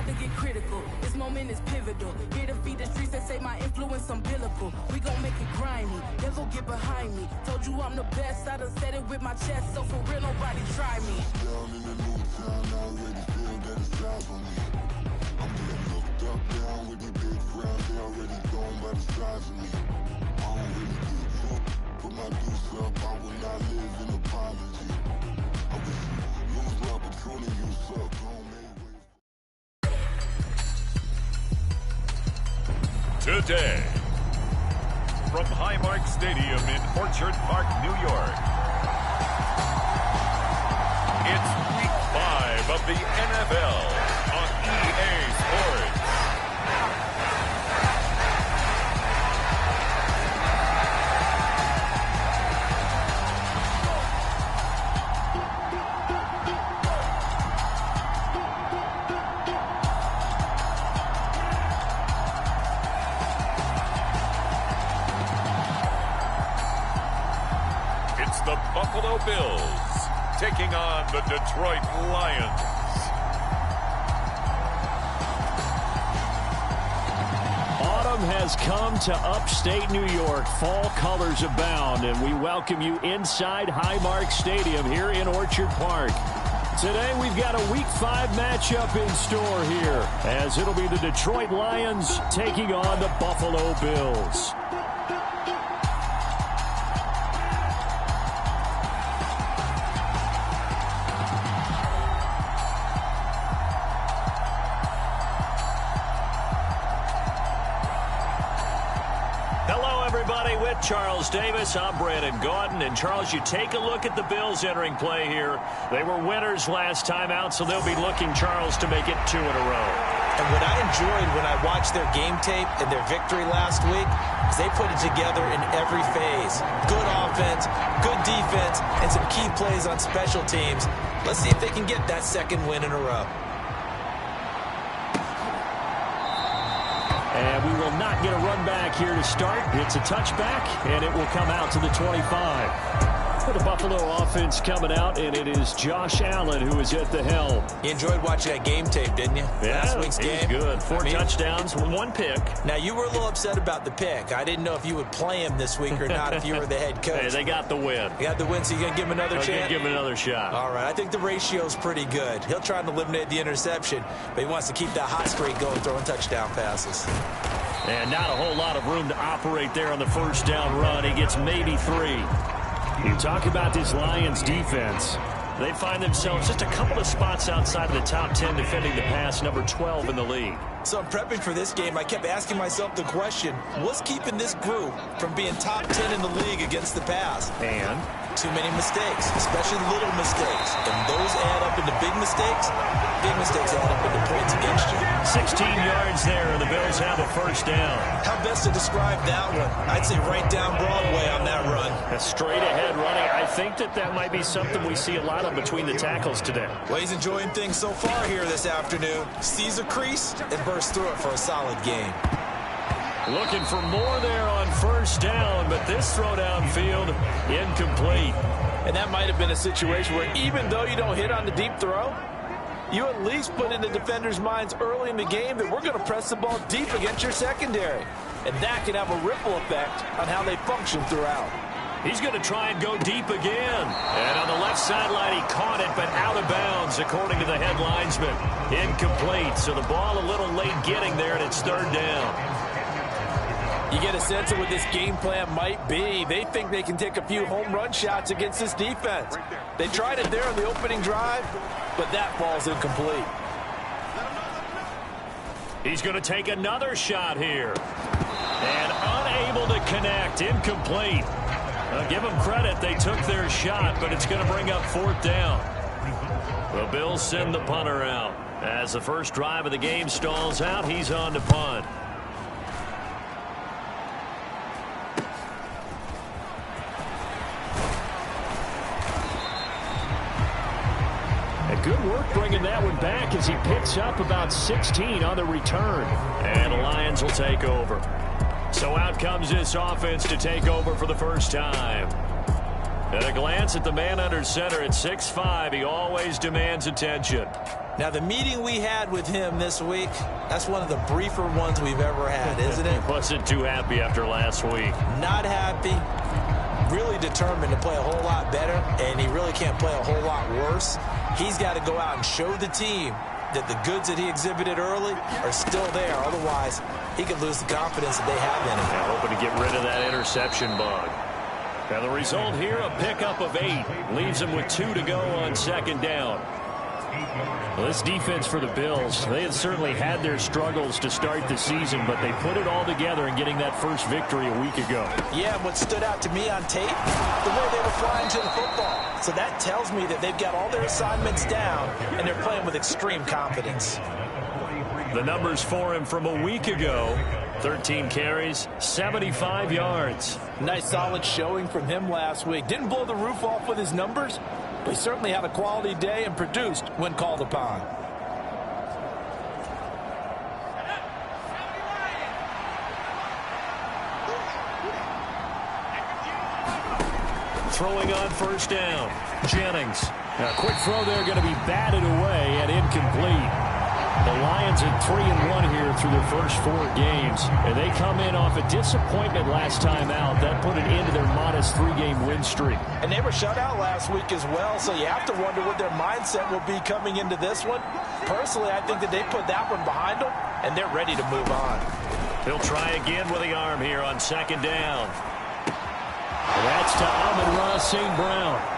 to get critical. This moment is pivotal. Here to feed the streets that say my influence umbilical. We gon' make it grimy, never get behind me. Told you I'm the best, I done said it with my chest. So for real, nobody try me. Down in the new town, I already feel that it's time for me. I'm getting looked up, down with the big crowd. They already gone by the size of me. I don't really give a fuck. Put my deuce up, I will not live in apology. I wish you lose my patron and you suck. Today, from Highmark Stadium in Orchard Park, New York, it's Week 5 of the NFL on EA Sports. The Buffalo Bills taking on the Detroit Lions. Autumn has come to upstate New York. Fall colors abound, and we welcome you inside Highmark Stadium here in Orchard Park. Today we've got a Week 5 matchup in store here, as it'll be the Detroit Lions taking on the Buffalo Bills. With Charles Davis, I'm Brandon Gaudin. And Charles, you take a look at the Bills entering play here. They were winners last time out, so they'll be looking, Charles, to make it 2 in a row. And what I enjoyed when I watched their game tape and their victory last week is they put it together in every phase. Good offense, good defense, and some key plays on special teams. Let's see if they can get that second win in a row. And we will not get a run back here to start. It's a touchback, and it will come out to the 25. For the Buffalo offense coming out, and it is Josh Allen who is at the helm. You enjoyed watching that game tape, didn't you? Yeah, last week's game. Good. 4 touchdowns, 1 pick. Now, you were a little upset about the pick. I didn't know if you would play him this week or not if you were the head coach. Hey, they got the win. They got the win, so you're going to give him another chance? Give him another shot. All right. I think the ratio's pretty good. He'll try and eliminate the interception, but he wants to keep that hot streak going, throwing touchdown passes. And not a whole lot of room to operate there on the first down run. He gets maybe 3. You talk about this Lions defense. They find themselves just a couple of spots outside of the top 10 defending the pass, number 12 in the league. So I'm prepping for this game. I kept asking myself the question, what's keeping this group from being top 10 in the league against the pass? And? Too many mistakes, especially little mistakes. And those add up into big mistakes. Big mistakes add up into points against you. 16 yards there, and the Bills have a first down. How best to describe that one? I'd say right down Broadway on that run. A straight ahead running. I think that might be something we see a lot of between the tackles today. Well, he's enjoying things so far here this afternoon. Sees a crease and bursts through it for a solid game. Looking for more there on first down, but this throw downfield incomplete. And that might have been a situation where even though you don't hit on the deep throw, you at least put in the defenders' minds early in the game that we're going to press the ball deep against your secondary. And that can have a ripple effect on how they function throughout. He's going to try and go deep again. And on the left sideline, he caught it, but out of bounds, according to the head linesman. Incomplete, so the ball a little late getting there, and it's third down. You get a sense of what this game plan might be. They think they can take a few home run shots against this defense. They tried it there on the opening drive, but that ball's incomplete. He's going to take another shot here. And unable to connect. Incomplete. Give them credit. They took their shot, but it's going to bring up fourth down. The Bills send the punter out. As the first drive of the game stalls out, he's on to punt. Good work bringing that one back as he picks up about 16 on the return. And the Lions will take over. So out comes this offense to take over for the first time. At a glance at the man under center at 6'5", he always demands attention. Now, the meeting we had with him this week, that's one of the briefer ones we've ever had, isn't it? He wasn't too happy after last week. Not happy. Really determined to play a whole lot better, and he really can't play a whole lot worse. He's got to go out and show the team that the goods that he exhibited early are still there. Otherwise, he could lose the confidence that they have in him. Yeah, hoping to get rid of that interception bug. Now the result here, a pickup of 8. Leaves him with 2 to go on second down. Well, this defense for the Bills, they had certainly had their struggles to start the season, but they put it all together in getting that first victory a week ago. Yeah, what stood out to me on tape, the way they were flying to the football. So that tells me that they've got all their assignments down, and they're playing with extreme confidence. The numbers for him from a week ago, 13 carries, 75 yards. Nice solid showing from him last week. Didn't blow the roof off with his numbers, but he certainly had a quality day and produced when called upon. Throwing on first down, Jennings. A quick throw there, going to be batted away and incomplete. The Lions at 3-1 here through their first 4 games, and they come in off a disappointment last time out. That put an end to their modest 3-game win streak. And they were shut out last week as well, so you have to wonder what their mindset will be coming into this one. Personally, I think that they put that one behind them, and they're ready to move on. He'll try again with the arm here on second down. That's to Amon-Ra St. Brown.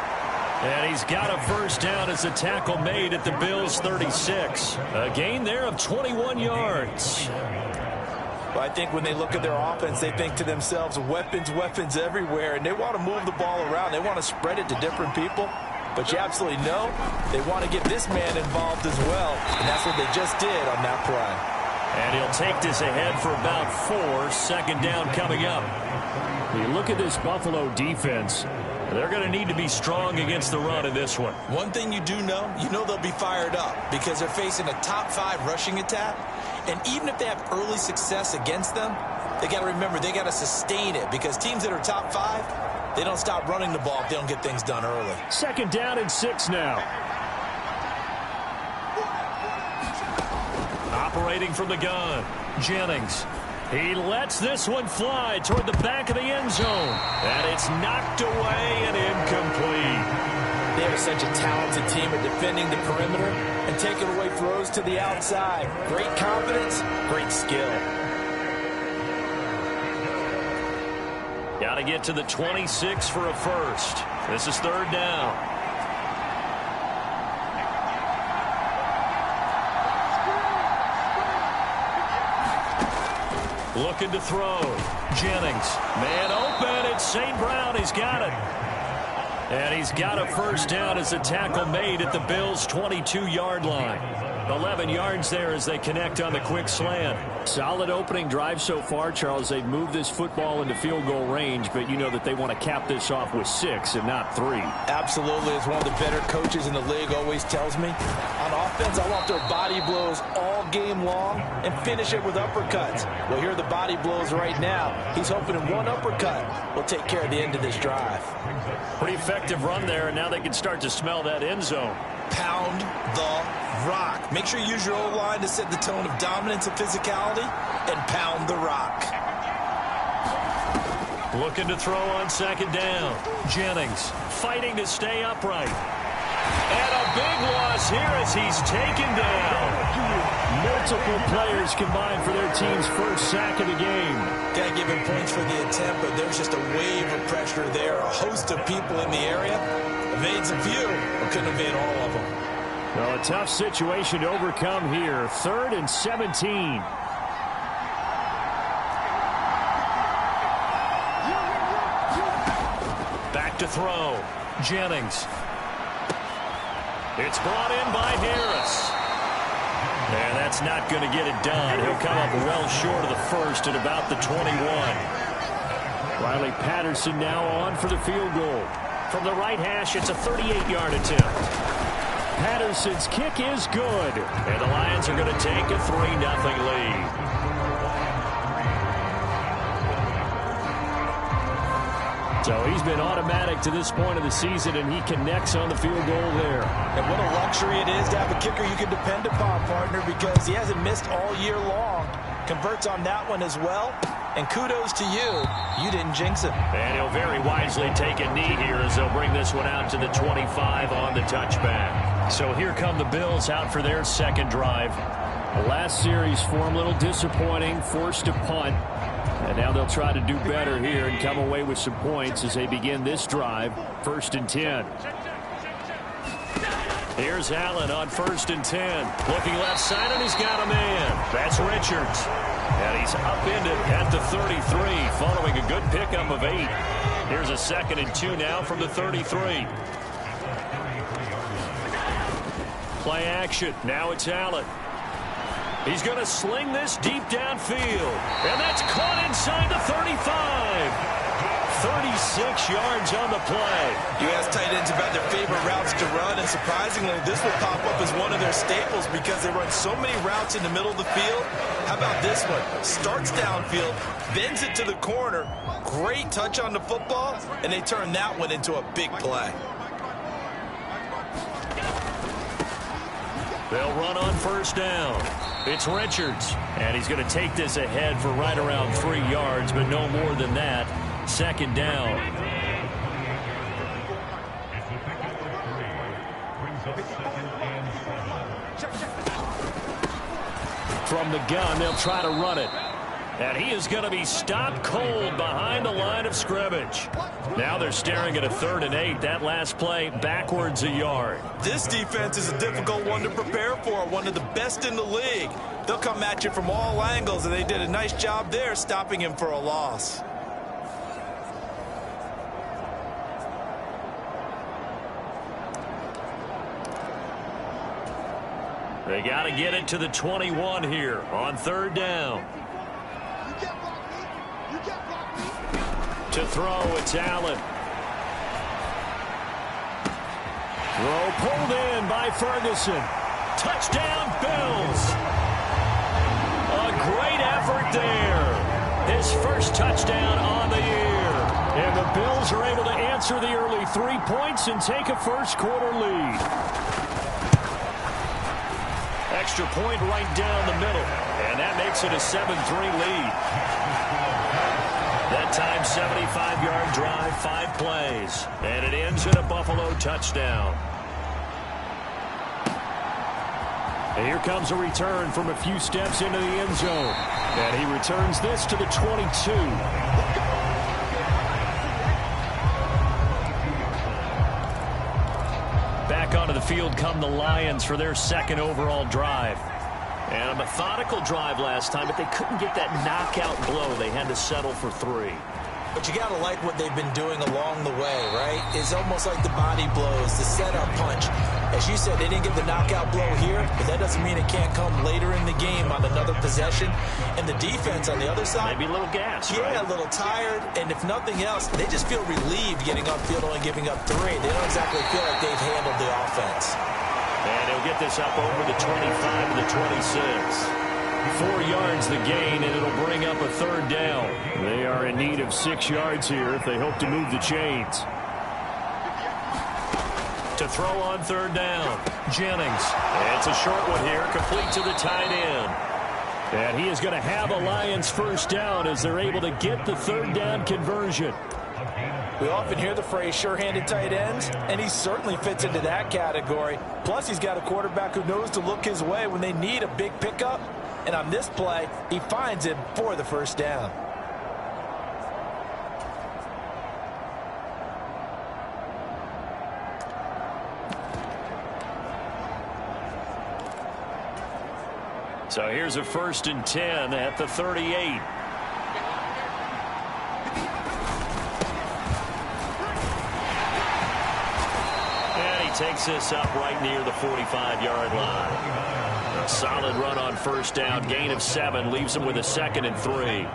And he's got a first down as a tackle made at the Bills' 36. A gain there of 21 yards. Well, I think when they look at their offense, they think to themselves, weapons, weapons everywhere, and they want to move the ball around. They want to spread it to different people. But you absolutely know they want to get this man involved as well, and that's what they just did on that play. And he'll take this ahead for about 4. Second down coming up. When you look at this Buffalo defense, they're going to need to be strong against the run in this one. One thing you do know, they'll be fired up because they're facing a top 5 rushing attack. And even if they have early success against them, they got to remember they got to sustain it because teams that are top 5, they don't stop running the ball if they don't get things done early. Second down and 6 now. Operating from the gun, Jennings. He lets this one fly toward the back of the end zone. And it's knocked away and incomplete. They are such a talented team at defending the perimeter and taking away throws to the outside. Great confidence, great skill. Got to get to the 26 for a first. This is third down. Looking to throw. Jennings. Man open. It's St. Brown. He's got it. And he's got a first down as a tackle made at the Bills' 22-yard line. 11 yards there as they connect on the quick slant. Solid opening drive so far, Charles. They've moved this football into field goal range, but you know that they want to cap this off with 6 and not 3. Absolutely. As one of the better coaches in the league always tells me, on offense, I want their body blows all game long and finish it with uppercuts. Well, here are the body blows right now. He's hoping in one uppercut will take care of the end of this drive. Pretty effective run there, and now they can start to smell that end zone. Pound the rock. Make sure you use your O-line to set the tone of dominance and physicality, and pound the rock. Looking to throw on second down. Jennings fighting to stay upright. And a big loss here as he's taken down. Multiple players combined for their team's first sack of the game. Got to give him points for the attempt, but there's just a wave of pressure there. A host of people in the area. Evades a few, but couldn't evade all of them. Well, a tough situation to overcome here. 3rd and 17. Back to throw. Jennings. It's brought in by Harris. And that's not going to get it done. He'll come up well short of the first at about the 21. Riley Patterson now on for the field goal. From the right hash, it's a 38-yard attempt. Patterson's kick is good. And the Lions are going to take a 3-0 lead. So he's been automatic to this point of the season, and he connects on the field goal there. And what a luxury it is to have a kicker you can depend upon, partner, because he hasn't missed all year long. Converts on that one as well. And kudos to you. You didn't jinx him. And he'll very wisely take a knee here as they'll bring this one out to the 25 on the touchback. So here come the Bills out for their second drive. The last series for them, a little disappointing, forced to punt. And now they'll try to do better here and come away with some points as they begin this drive. 1st and 10. Here's Allen on 1st and 10. Looking left side, and he's got a man. That's Richards. And he's upended at the 33, following a good pickup of 8. Here's a 2nd and 2 now from the 33. Play action. Now it's Allen. He's going to sling this deep downfield. And that's caught inside the 35. 36 yards on the play. You ask tight ends about their favorite routes to run, and surprisingly, this will pop up as one of their staples because they run so many routes in the middle of the field. How about this one? Starts downfield, bends it to the corner. Great touch on the football, and they turn that one into a big play. They'll run on 1st down. It's Richards, and he's going to take this ahead for right around 3 yards, but no more than that. 2nd down. From the gun, they'll try to run it. And he is going to be stopped cold behind the line of scrimmage. Now they're staring at a 3rd and 8. That last play backwards a yard. This defense is a difficult one to prepare for, one of the best in the league. They'll come at you from all angles, and they did a nice job there stopping him for a loss. They got to get it to the 21 here on 3rd down. To throw, it's Allen. Throw pulled in by Ferguson. Touchdown, Bills. A great effort there. His first touchdown on the year. And the Bills are able to answer the early 3 points and take a first-quarter lead. Extra point right down the middle. And that makes it a 7-3 lead. That time, 75-yard drive, 5 plays. And it ends in a Buffalo touchdown. And here comes a return from a few steps into the end zone. And he returns this to the 22. Back onto the field come the Lions for their 2nd overall drive. And a methodical drive last time, but they couldn't get that knockout blow. They had to settle for 3. But you got to like what they've been doing along the way, right? It's almost like the body blows, the setup punch. As you said, they didn't get the knockout blow here, but that doesn't mean it can't come later in the game on another possession. And the defense on the other side, maybe a little gas, yeah, right? A little tired. And if nothing else, they just feel relieved getting upfield only giving up 3. They don't exactly feel like they've handled the offense. And he'll get this up over the 25 to the 26. 4 yards the gain, and it'll bring up a 3rd down. They are in need of 6 yards here if they hope to move the chains. To throw on 3rd down, Jennings. It's a short one here, complete to the tight end. And he is going to have a Lions 1st down as they're able to get the 3rd down conversion. We often hear the phrase sure-handed tight ends, and he certainly fits into that category. Plus, he's got a quarterback who knows to look his way when they need a big pickup. And on this play, he finds him for the 1st down. So here's a 1st and 10 at the 38. Takes this up right near the 45-yard line. A solid run on 1st down. Gain of 7 leaves him with a 2nd and 3.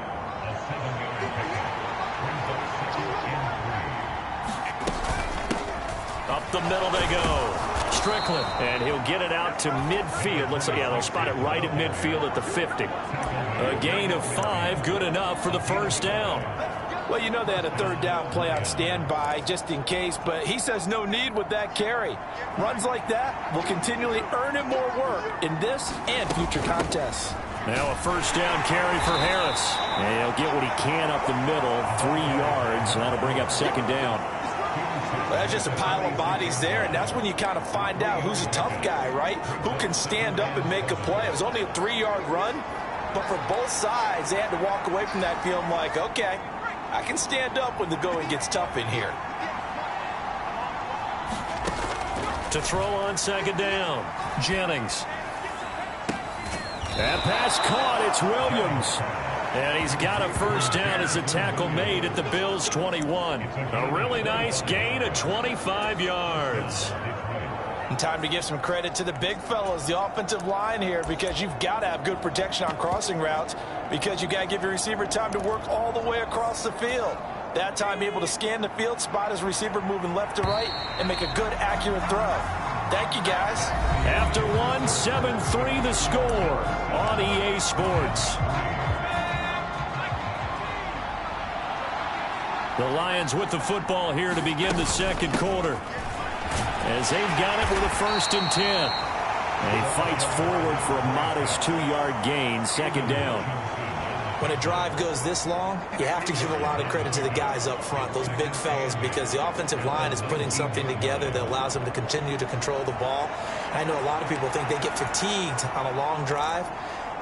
Up the middle they go. Strickland, and he'll get it out to midfield. Looks like, yeah, they'll spot it right at midfield at the 50. A gain of 5, good enough for the 1st down. Well, you know they had a third down play on standby just in case, but he says no need with that carry. Runs like that will continually earn him more work in this and future contests. Now a first down carry for Harris. And he'll get what he can up the middle, 3 yards, and that'll bring up second down. Well, that's just a pile of bodies there, and that's when you kind of find out who's a tough guy, right? Who can stand up and make a play. It was only a 3-yard run, but for both sides, they had to walk away from that feeling like, okay, I can stand up when the going gets tough in here. To throw on second down, Jennings. That pass caught. It's Williams. And he's got a first down as a tackle made at the Bills' 21. A really nice gain of 25 yards. And time to give some credit to the big fellas, the offensive line here, because you've got to have good protection on crossing routes because you've got to give your receiver time to work all the way across the field. That time able to scan the field, spot his receiver moving left to right, and make a good, accurate throw. Thank you, guys. After one, 7-3 the score on EA Sports. The Lions with the football here to begin the second quarter, as they've got it with a 1st and 10. And he fights forward for a modest 2-yard gain, second down. When a drive goes this long, you have to give a lot of credit to the guys up front, those big fellas, because the offensive line is putting something together that allows them to continue to control the ball. I know a lot of people think they get fatigued on a long drive.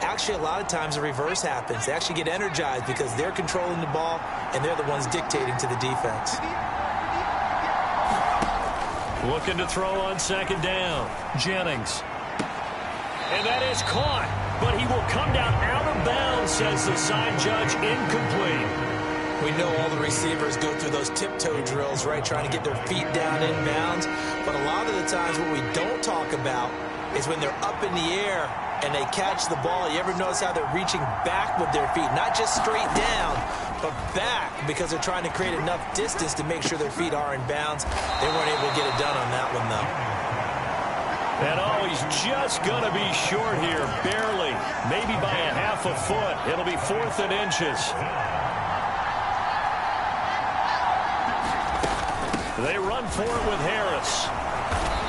Actually, a lot of times the reverse happens. They actually get energized because they're controlling the ball, and they're the ones dictating to the defense. Looking to throw on second down, Jennings. And that is caught, but he will come down out of bounds, says the side judge, incomplete. We know all the receivers go through those tiptoe drills, right, trying to get their feet down inbounds. But a lot of the times what we don't talk about is when they're up in the air and they catch the ball. You ever notice how they're reaching back with their feet? Not just straight down, but back, because they're trying to create enough distance to make sure their feet are in bounds. They weren't able to get it done on that one, though. And oh, he's just going to be short here, barely, maybe by a half a foot. It'll be 4th and inches. They run for it with Harris.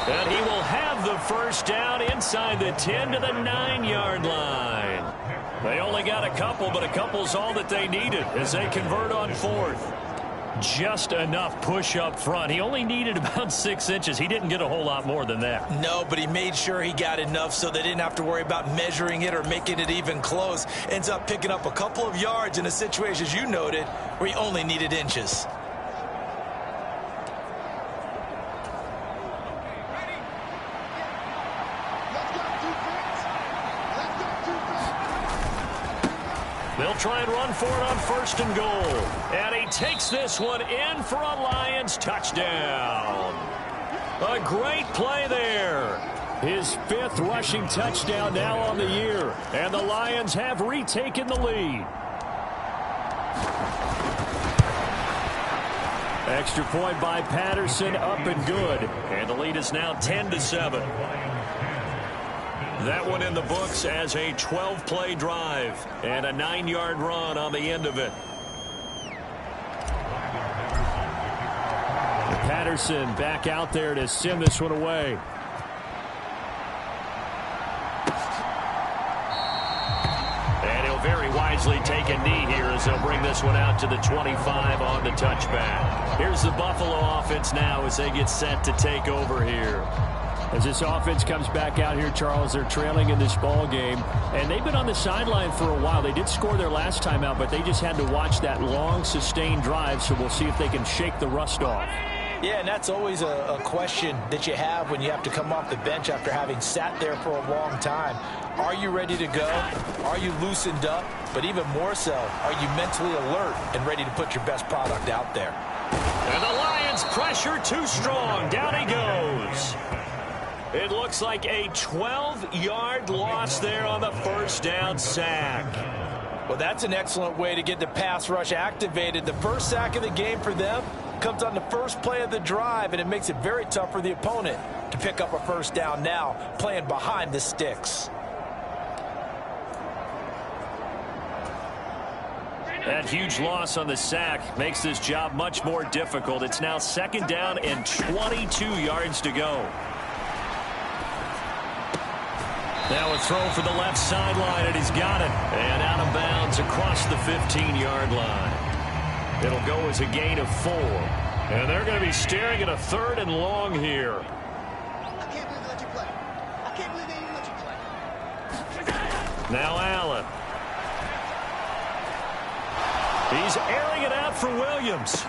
And he will have the first down inside the 10 to the 9-yard line. They only got a couple, but a couple's all that they needed as they convert on 4th. Just enough push up front. He only needed about 6 inches. He didn't get a whole lot more than that. No, but he made sure he got enough so they didn't have to worry about measuring it or making it even close. Ends up picking up a couple of yards in a situation, as you noted, where he only needed inches. They'll try and run for it on 1st and goal. And he takes this one in for a Lions touchdown. A great play there. His 5th rushing touchdown now on the year. And the Lions have retaken the lead. Extra point by Patterson, up and good. And the lead is now 10-7. That one in the books as a 12-play drive and a 9-yard run on the end of it. And Patterson back out there to send this one away. And he'll very wisely take a knee here as they'll bring this one out to the 25 on the touchback. Here's the Buffalo offense now as they get set to take over here. As this offense comes back out here, Charles, they're trailing in this ball game, and they've been on the sideline for a while. They did score their last time out, but they just had to watch that long, sustained drive, so we'll see if they can shake the rust off. Yeah, and that's always a question that you have when you have to come off the bench after having sat there for a long time. Are you ready to go? Are you loosened up? But even more so, are you mentally alert and ready to put your best product out there? And the Lions pressure too strong. Down he goes. It looks like a 12-yard loss there on the first down sack. Well, that's an excellent way to get the pass rush activated. The first sack of the game for them comes on the first play of the drive, and it makes it very tough for the opponent to pick up a first down now, playing behind the sticks. That huge loss on the sack makes this job much more difficult. It's now 2nd down and 22 yards to go. Now a throw for the left sideline, and he's got it. And out of bounds across the 15-yard line. It'll go as a gain of 4. And they're going to be staring at a 3rd and long here. I can't believe they let you play. I can't believe they even let you play. Now Allen. He's airing it out for Williams.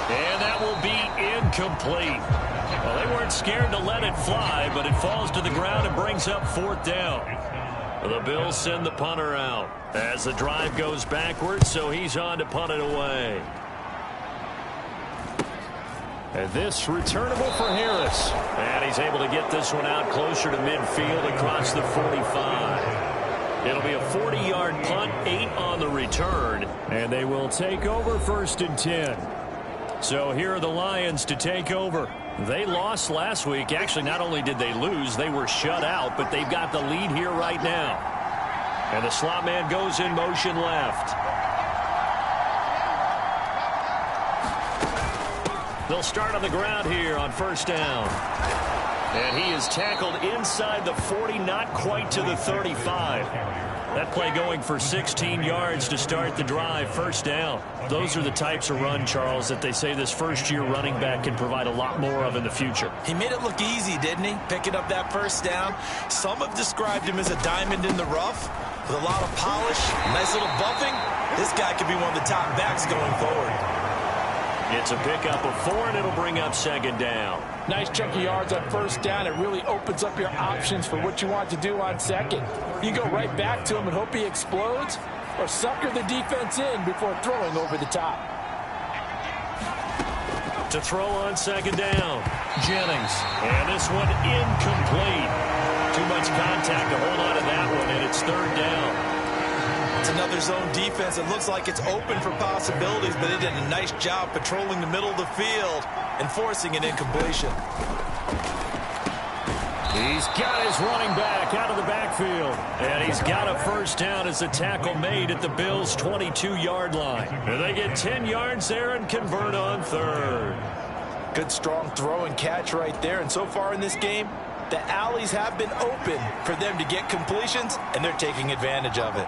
And that will be incomplete. Well, they weren't scared to let it fly, but it falls to the ground and brings up 4th down. The Bills send the punter out as the drive goes backwards, so he's on to punt it away. And this returnable for Harris. And he's able to get this one out closer to midfield across the 45. It'll be a 40-yard punt, 8 on the return. And they will take over 1st and 10. So here are the Lions to take over. They lost last week. Actually, not only did they lose, they were shut out, but they've got the lead here right now. And the slot man goes in motion left. They'll start on the ground here on 1st down. And he is tackled inside the 40, not quite to the 35. That play going for 16 yards to start the drive. 1st down. Those are the types of run, Charles, that they say this first-year running back can provide a lot more of in the future. He made it look easy, didn't he? Picking up that 1st down. Some have described him as a diamond in the rough with a lot of polish, nice little buffing. This guy could be one of the top backs going forward. It's a pickup of 4, and it'll bring up 2nd down. Nice chunk of yards on 1st down. It really opens up your options for what you want to do on 2nd. You go right back to him and hope he explodes, or sucker the defense in before throwing over the top. To throw on 2nd down, Jennings. And this one incomplete. Too much contact to hold on to that one, and it's 3rd down. It's another zone defense. It looks like it's open for possibilities, but they did a nice job patrolling the middle of the field and forcing an incompletion. He's got his running back out of the backfield. And he's got a 1st down as the tackle made at the Bills' 22-yard line. And they get 10 yards there and convert on 3rd. Good, strong throw and catch right there. And so far in this game, the alleys have been open for them to get completions, and they're taking advantage of it.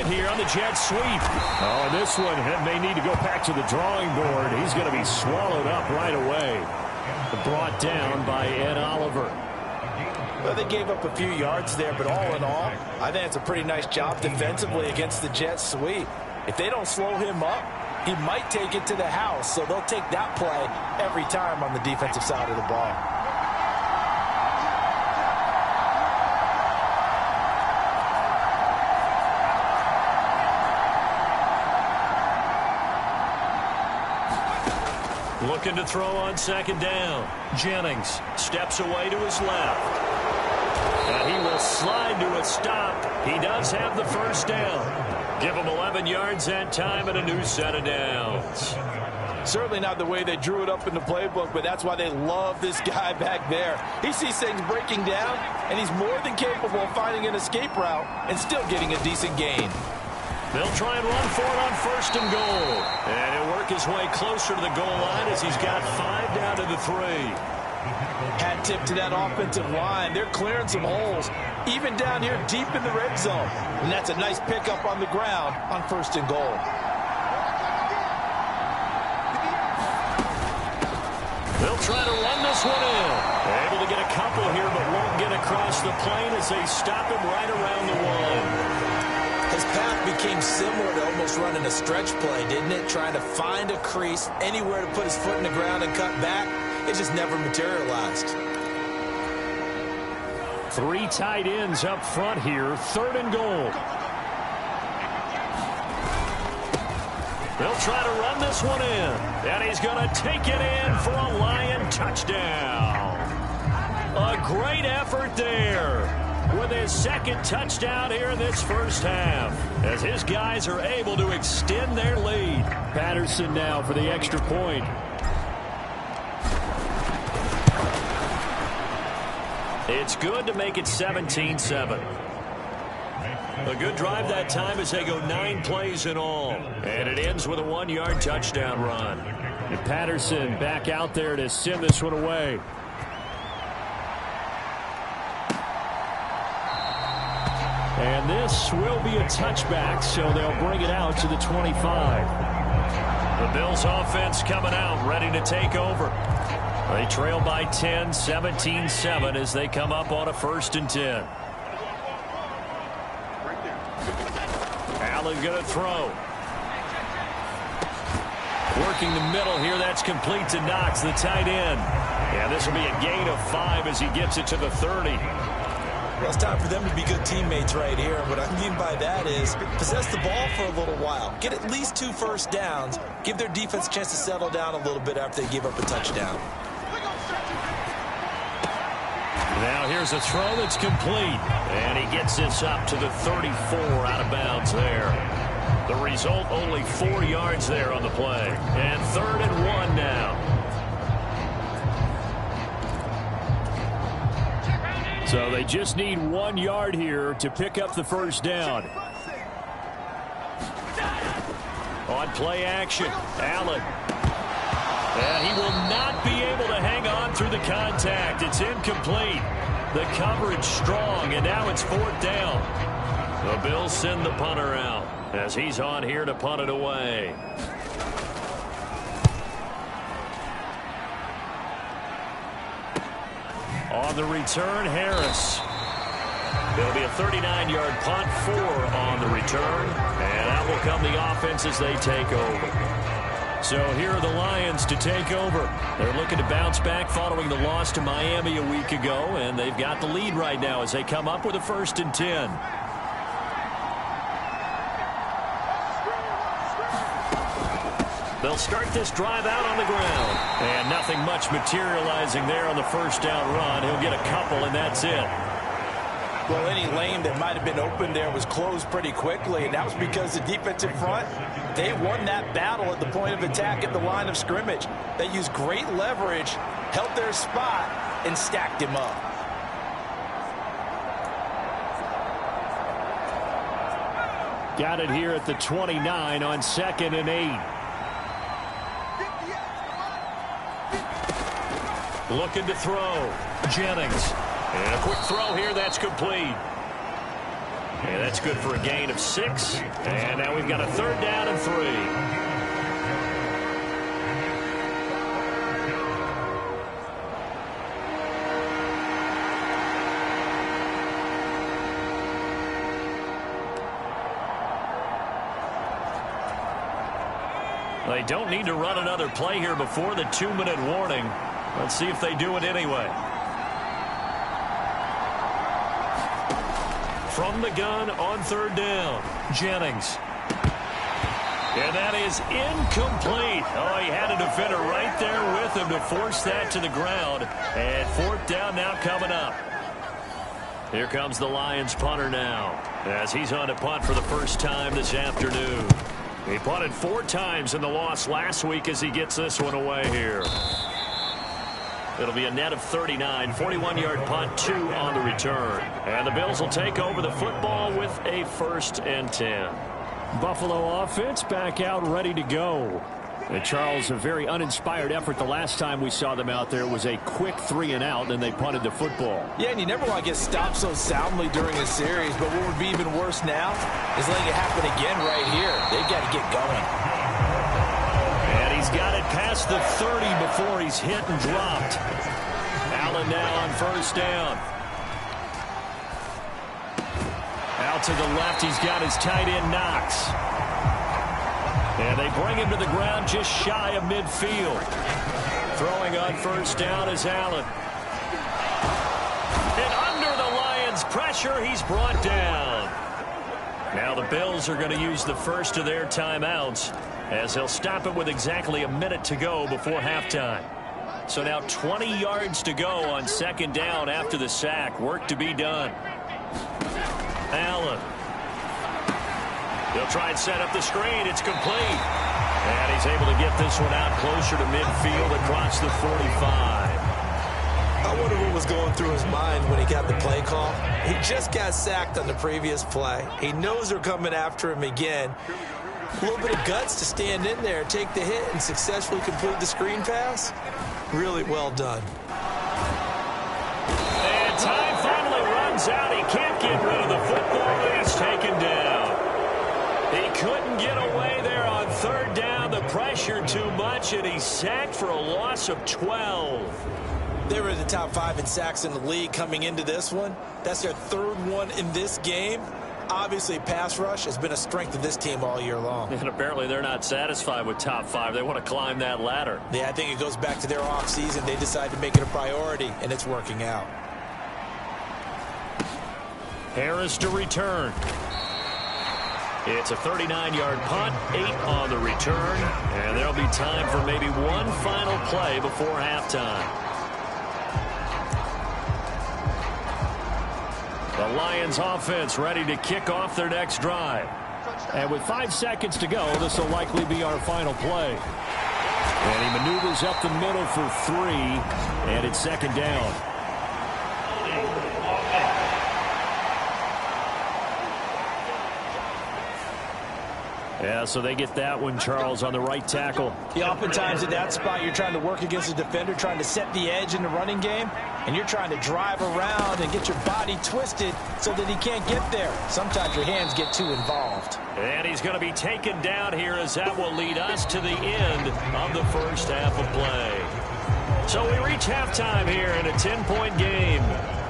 Here on the jet sweep. Oh, and this one may need to go back to the drawing board. He's going to be swallowed up right away. Brought down by Ed Oliver. Well, they gave up a few yards there, but all in all, I think it's a pretty nice job defensively against the jet sweep. If they don't slow him up, he might take it to the house, so they'll take that play every time on the defensive side of the ball. Looking to throw on 2nd down. Jennings steps away to his left. And he will slide to a stop. He does have the 1st down. Give him 11 yards that time and a new set of downs. Certainly not the way they drew it up in the playbook, but that's why they love this guy back there. He sees things breaking down, and he's more than capable of finding an escape route and still getting a decent gain. They'll try and run for it on 1st and goal. And he'll work his way closer to the goal line as he's got 5 down to the 3. Hat tip to that offensive line. They're clearing some holes, even down here deep in the red zone. And that's a nice pickup on the ground on 1st and goal. They'll try to run this one in. Able to get a couple here, but won't get across the plane as they stop him right around the 1. His path became similar to almost running a stretch play, didn't it? Trying to find a crease, anywhere to put his foot in the ground and cut back. It just never materialized. 3 tight ends up front here. 3rd and goal. They'll try to run this one in. And he's going to take it in for a Lion touchdown. A great effort there with his 2nd touchdown here in this 1st half, as his guys are able to extend their lead. Patterson now for the extra point. It's good to make it 17-7. A good drive that time as they go 9 plays in all. And it ends with a 1-yard touchdown run. And Patterson back out there to send this one away. And this will be a touchback, so they'll bring it out to the 25. The Bills offense coming out, ready to take over. They trail by 10, 17-7 as they come up on a 1st and 10. Allen going to throw. Working the middle here. That's complete to Knox, the tight end. Yeah, this will be a gain of 5 as he gets it to the 30. Well, it's time for them to be good teammates right here. What I mean by that is possess the ball for a little while. Get at least 2 first downs. Give their defense a chance to settle down a little bit after they give up a touchdown. Now here's a throw that's complete. And he gets this up to the 34 out of bounds there. The result, only 4 yards there on the play. And 3rd and 1 now. So they just need 1 yard here to pick up the first down. On play action, Allen. And he will not be able to hang on through the contact. It's incomplete. The coverage strong, and now it's 4th down. The Bills send the punter out as he's on here to punt it away. On the return, Harris. There'll be a 39-yard punt, 4 on the return. And out will come the offense as they take over. So here are the Lions to take over. They're looking to bounce back following the loss to Miami a week ago, and they've got the lead right now as they come up with a 1st and 10. They'll start this drive out on the ground. And nothing much materializing there on the 1st down run. He'll get a couple, and that's it. Well, any lane that might have been open there was closed pretty quickly, and that was because the defensive front, they won that battle at the point of attack at the line of scrimmage. They used great leverage, held their spot, and stacked him up. Got it here at the 29 on 2nd and 8. Looking to throw. Jennings. And a quick throw here. That's complete. And that's good for a gain of 6. And now we've got a 3rd down and 3. They don't need to run another play here before the 2-minute warning. Let's see if they do it anyway. From the gun on 3rd down, Jennings. And that is incomplete. Oh, he had a defender right there with him to force that to the ground. And 4th down now coming up. Here comes the Lions punter now as he's on to punt for the first time this afternoon. He punted 4 times in the loss last week as he gets this one away here. It'll be a net of 39, 41-yard punt, 2 on the return. And the Bills will take over the football with a 1st and 10. Buffalo offense back out ready to go. And Charles, a very uninspired effort the last time we saw them out there. It was a quick 3 and out, and they punted the football. Yeah, and you never want to get stopped so soundly during a series, but what would be even worse now is letting it happen again right here. They've got to get going. And he's got it past the 30 before he's hit and dropped. Allen now on 1st down. Out to the left, he's got his tight end Knox. And they bring him to the ground just shy of midfield. Throwing on 1st down is Allen. And under the Lions' pressure, he's brought down. Now the Bills are going to use the first of their timeouts as they'll stop it with exactly a minute to go before halftime. So now 20 yards to go on 2nd down after the sack. Work to be done. Allen. He'll try and set up the screen. It's complete. And he's able to get this one out closer to midfield across the 45. I wonder what was going through his mind when he got the play call. He just got sacked on the previous play. He knows they're coming after him again. A little bit of guts to stand in there, take the hit, and successfully complete the screen pass. Really well done. And time finally runs out. He can't get rid of the football, and he's taken down. He couldn't get away there on third down. The pressure too much, and he's sacked for a loss of 12. They were in the top 5 in sacks in the league coming into this one. That's their third one in this game. Obviously, pass rush has been a strength of this team all year long. And apparently they're not satisfied with top 5. They want to climb that ladder. Yeah, I think it goes back to their offseason. They decided to make it a priority, and it's working out. Harris to return. It's a 39-yard punt, 8 on the return, and there'll be time for maybe one final play before halftime. The Lions offense ready to kick off their next drive. And with 5 seconds to go, this will likely be our final play. And he maneuvers up the middle for 3, and it's second down. Yeah, so they get that one, Charles, on the right tackle. Yeah, oftentimes in that spot, you're trying to work against a defender, trying to set the edge in the running game, and you're trying to drive around and get your body twisted so that he can't get there. Sometimes your hands get too involved. And he's going to be taken down here, as that will lead us to the end of the first half of play. So we reach halftime here in a 10-point game,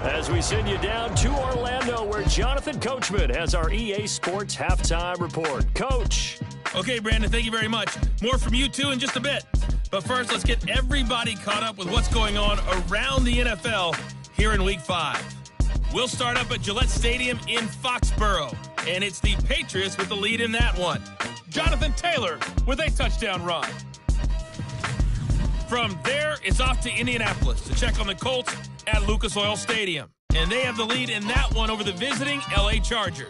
as we send you down to Orlando, where Jonathan Coachman has our EA Sports Halftime Report. Coach. Okay, Brandon, thank you very much. More from you, too, in just a bit. But first, let's get everybody caught up with what's going on around the NFL here in Week 5. We'll start up at Gillette Stadium in Foxborough, and it's the Patriots with the lead in that one. Jonathan Taylor with a touchdown run. From there, it's off to Indianapolis to check on the Colts at Lucas Oil Stadium. And they have the lead in that one over the visiting L.A. Chargers.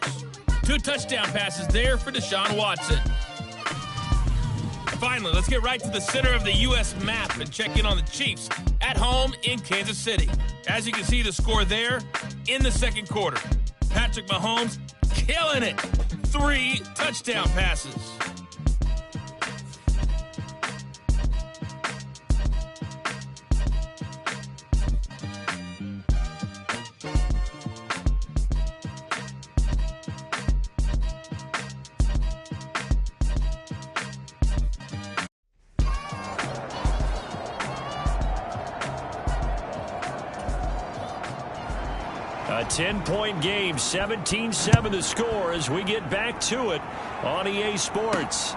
2 touchdown passes there for Deshaun Watson. Finally, let's get right to the center of the U.S. map and check in on the Chiefs at home in Kansas City. As you can see, the score there in the second quarter. Patrick Mahomes killing it. 3 touchdown passes. A 10-point game, 17-7 the score as we get back to it on EA Sports.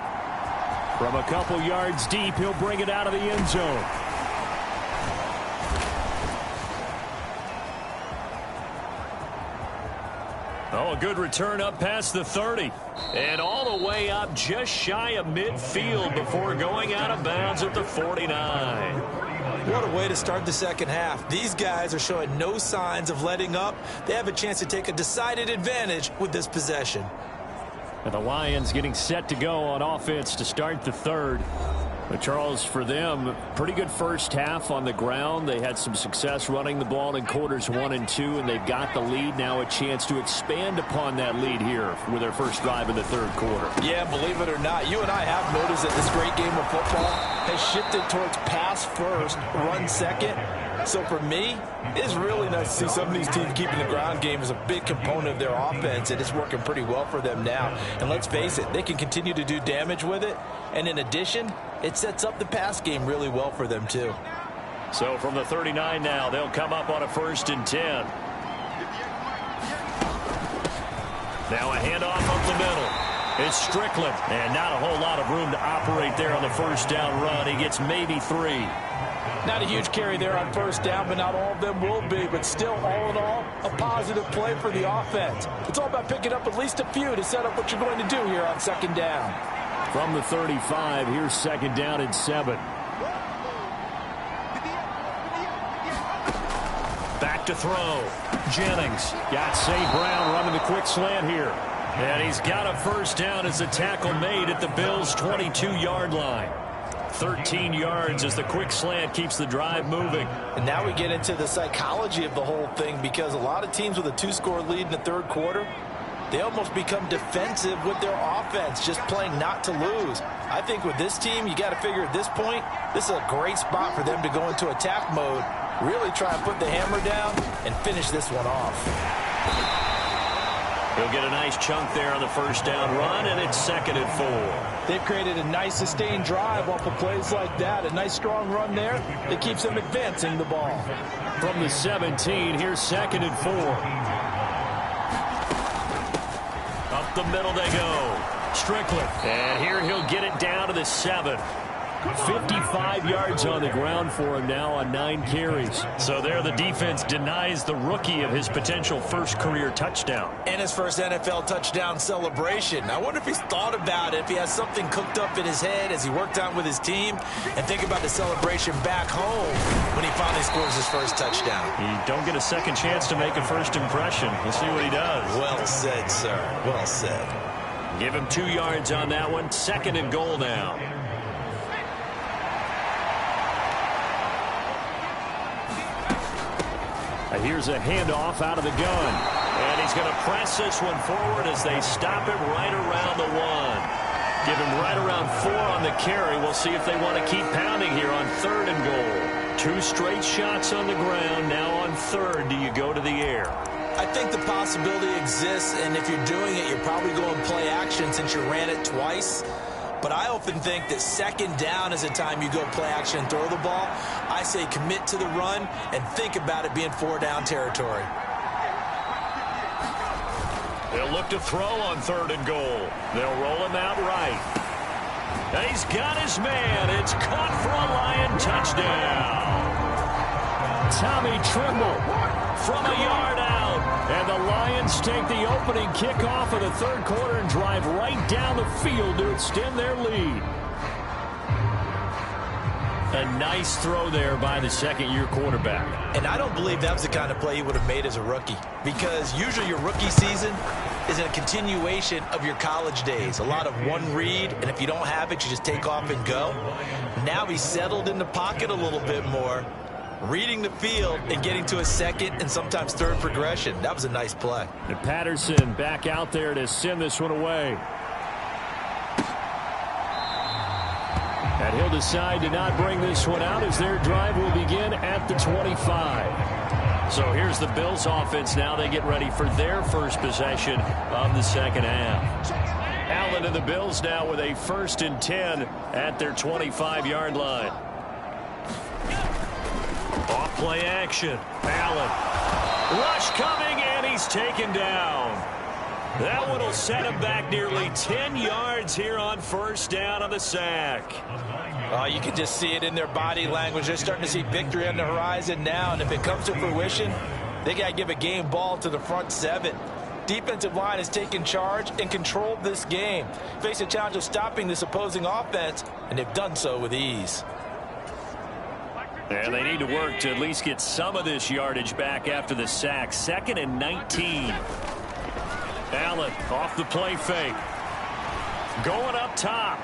From a couple yards deep, he'll bring it out of the end zone. Oh, a good return up past the 30. And all the way up just shy of midfield before going out of bounds at the 49. What a way to start the second half. These guys are showing no signs of letting up. They have a chance to take a decided advantage with this possession. And the Lions getting set to go on offense to start the third. But Charles, for them, pretty good first half on the ground. They had some success running the ball in quarters 1 and 2, and they've got the lead. Now a chance to expand upon that lead here with their first drive in the third quarter. Yeah, believe it or not, you and I have noticed that this great game of football has shifted towards pass first, run second. So for me, it's really nice to see some of these teams keeping the ground game as a big component of their offense, and it's working pretty well for them now. And let's face it, they can continue to do damage with it. And in addition, it sets up the pass game really well for them, too. So from the 39 now, they'll come up on a 1st and 10. Now a handoff up the middle. It's Strickland, and not a whole lot of room to operate there on the first down run. He gets maybe 3. Not a huge carry there on first down, but not all of them will be. But still, all in all, a positive play for the offense. It's all about picking up at least a few to set up what you're going to do here on second down. From the 35, here's second down and 7. Back to throw. Jennings got St. Brown running the quick slant here. And he's got a first down as a tackle made at the Bills' 22-yard line. 13 yards as the quick slant keeps the drive moving. And now we get into the psychology of the whole thing, because a lot of teams with a 2-score lead in the third quarter, they almost become defensive with their offense, just playing not to lose. I think with this team, you got to figure at this point, this is a great spot for them to go into attack mode, really try and put the hammer down and finish this one off. He'll get a nice chunk there on the first down run, and it's 2nd and 4. They've created a nice sustained drive off of plays like that. A nice strong run there that keeps them advancing the ball. From the 17, here's 2nd and 4. Up the middle they go. Strickland. And here he'll get it down to the 7. 55 yards on the ground for him now on 9 carries. So there the defense denies the rookie of his potential first career touchdown. And his first NFL touchdown celebration. I wonder if he's thought about it, if he has something cooked up in his head as he worked out with his team, and think about the celebration back home when he finally scores his first touchdown. You don't get a second chance to make a first impression. We'll see what he does. Well said, sir. Well said. Give him 2 yards on that one. 2nd and goal now. Here's a handoff out of the gun. And he's going to press this one forward as they stop him right around the 1. Give him right around 4 on the carry. We'll see if they want to keep pounding here on 3rd and goal. 2 straight shots on the ground. Now on 3rd, do you go to the air? I think the possibility exists, and if you're doing it, you're probably going play action since you ran it twice. But I often think that 2nd down is a time you go play action and throw the ball. I say commit to the run and think about it being 4-down territory. They'll look to throw on 3rd and goal. They'll roll him out right. And he's got his man. It's caught for a Lion touchdown. Tommy Trimble from a yard out. And the Lions take the opening kickoff of the third quarter and drive right down the field to extend their lead. A nice throw there by the second-year quarterback. And I don't believe that was the kind of play he would have made as a rookie, because usually your rookie season is a continuation of your college days. A lot of one read, and if you don't have it, you just take off and go. Now he's settled in the pocket a little bit more, reading the field and getting to a second and sometimes third progression. That was a nice play. And Patterson back out there to send this one away. And he'll decide to not bring this one out as their drive will begin at the 25. So here's the Bills offense now. They get ready for their first possession of the second half. Allen and the Bills now with a 1st and 10 at their 25-yard line. Off play action. Allen. Rush coming, and he's taken down. That one will set him back nearly 10 yards here on 1st down on the sack. You can just see it in their body language. They're starting to see victory on the horizon now, and if it comes to fruition, they got to give a game ball to the front 7. Defensive line has taken charge and controlled this game. Face a challenge of stopping this opposing offense, and they've done so with ease. And they need to work to at least get some of this yardage back after the sack. 2nd and 19. Allen off the play fake. Going up top.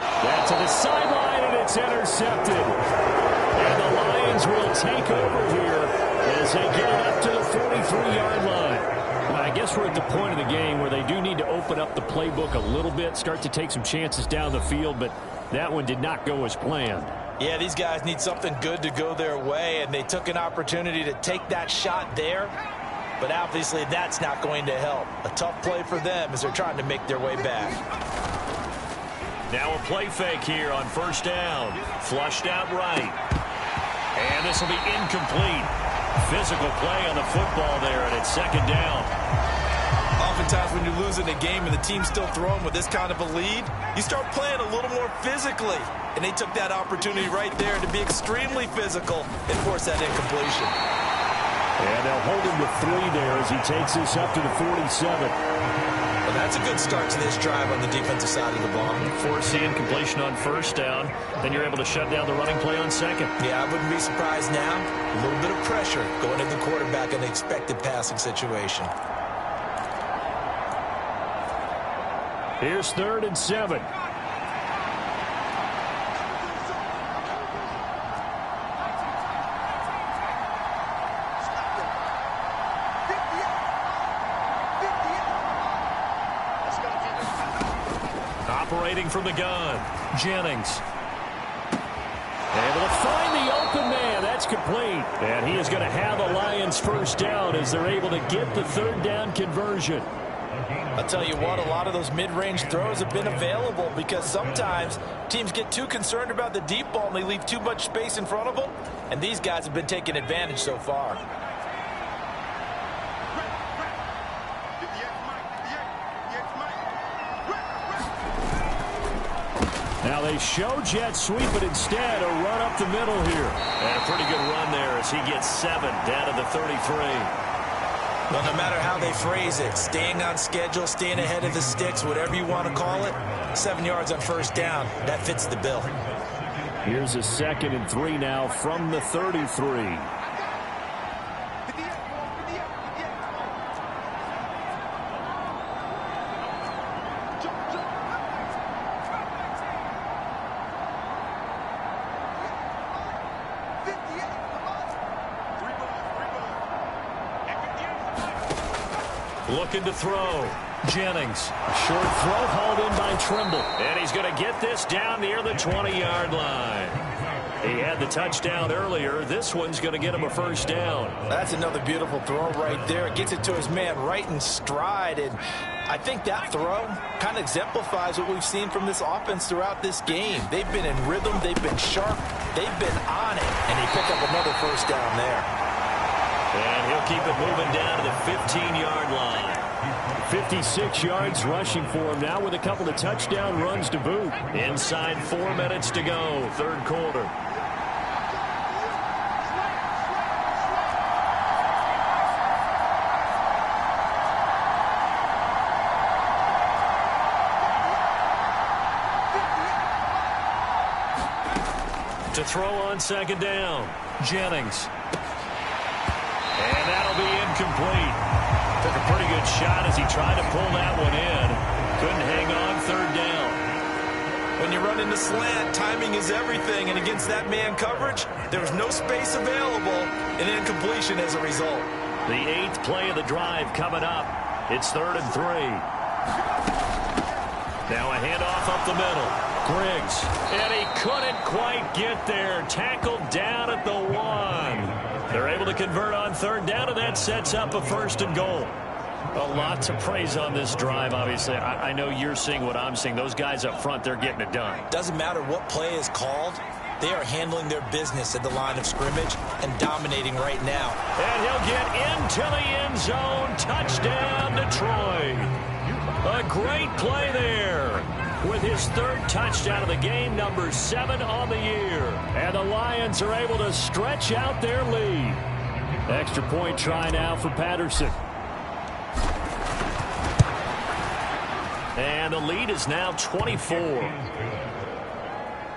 That to the sideline, and it's intercepted. And the Lions will take over here as they get it up to the 43-yard line. Well, I guess we're at the point of the game where they do need to open up the playbook a little bit, start to take some chances down the field, but that one did not go as planned. Yeah, these guys need something good to go their way, and they took an opportunity to take that shot there. But obviously that's not going to help. A tough play for them as they're trying to make their way back. Now a play fake here on 1st down. Flushed out right. And this will be incomplete. Physical play on the football there, and it's 2nd down. Oftentimes when you're losing a game and the team's still throwing with this kind of a lead, you start playing a little more physically. And they took that opportunity right there to be extremely physical and force that incompletion. And they'll hold him to 3 there as he takes this up to the 47. Well, that's a good start to this drive on the defensive side of the ball. Force the incompletion on 1st down. Then you're able to shut down the running play on 2nd. Yeah, I wouldn't be surprised now. A little bit of pressure going at the quarterback in the expected passing situation. Here's 3rd and 7. Operating from the gun, Jennings. Able to find the open man. That's complete. And he is going to have the Lions first down as they're able to get the third down conversion. I'll tell you what, a lot of those mid-range throws have been available because sometimes teams get too concerned about the deep ball and they leave too much space in front of them. And these guys have been taking advantage so far. Now they show jet sweep, but instead a run up the middle here. And a pretty good run there as he gets 7 down to the 33. Well, no matter how they phrase it, staying on schedule, staying ahead of the sticks, whatever you want to call it, 7 yards on first down, that fits the bill. Here's a 2nd and 3 now from the 33. Looking to throw. Jennings. A short throw hauled in by Trimble. And he's going to get this down near the 20-yard line. He had the touchdown earlier. This one's going to get him a first down. That's another beautiful throw right there. Gets it to his man right in stride. And I think that throw kind of exemplifies what we've seen from this offense throughout this game. They've been in rhythm. They've been sharp. They've been on it. And he picked up another first down there. And he'll keep it moving down to the 15-yard line. 56 yards rushing for him now with a couple of touchdown runs to boot. Inside 4 minutes to go, third quarter. To throw on 2nd down, Jennings. And that'll be incomplete. Took a pretty good shot as he tried to pull that one in. Couldn't hang on 3rd down. When you run into slant, timing is everything. And against that man coverage, there was no space available, and incompletion as a result. The 8th play of the drive coming up. It's 3rd and 3. Now a handoff up the middle. Griggs. And he couldn't quite get there. Tackled down at the 1. They're able to convert on 3rd down, and that sets up a 1st and goal. A lot to praise on this drive, obviously. I know you're seeing what I'm seeing. Those guys up front, they're getting it done. Doesn't matter what play is called. They are handling their business at the line of scrimmage and dominating right now. And he'll get into the end zone. Touchdown, Detroit. A great play there. With his 3rd touchdown of the game, number 7 on the year. And the Lions are able to stretch out their lead. Extra point try now for Patterson. And the lead is now 24.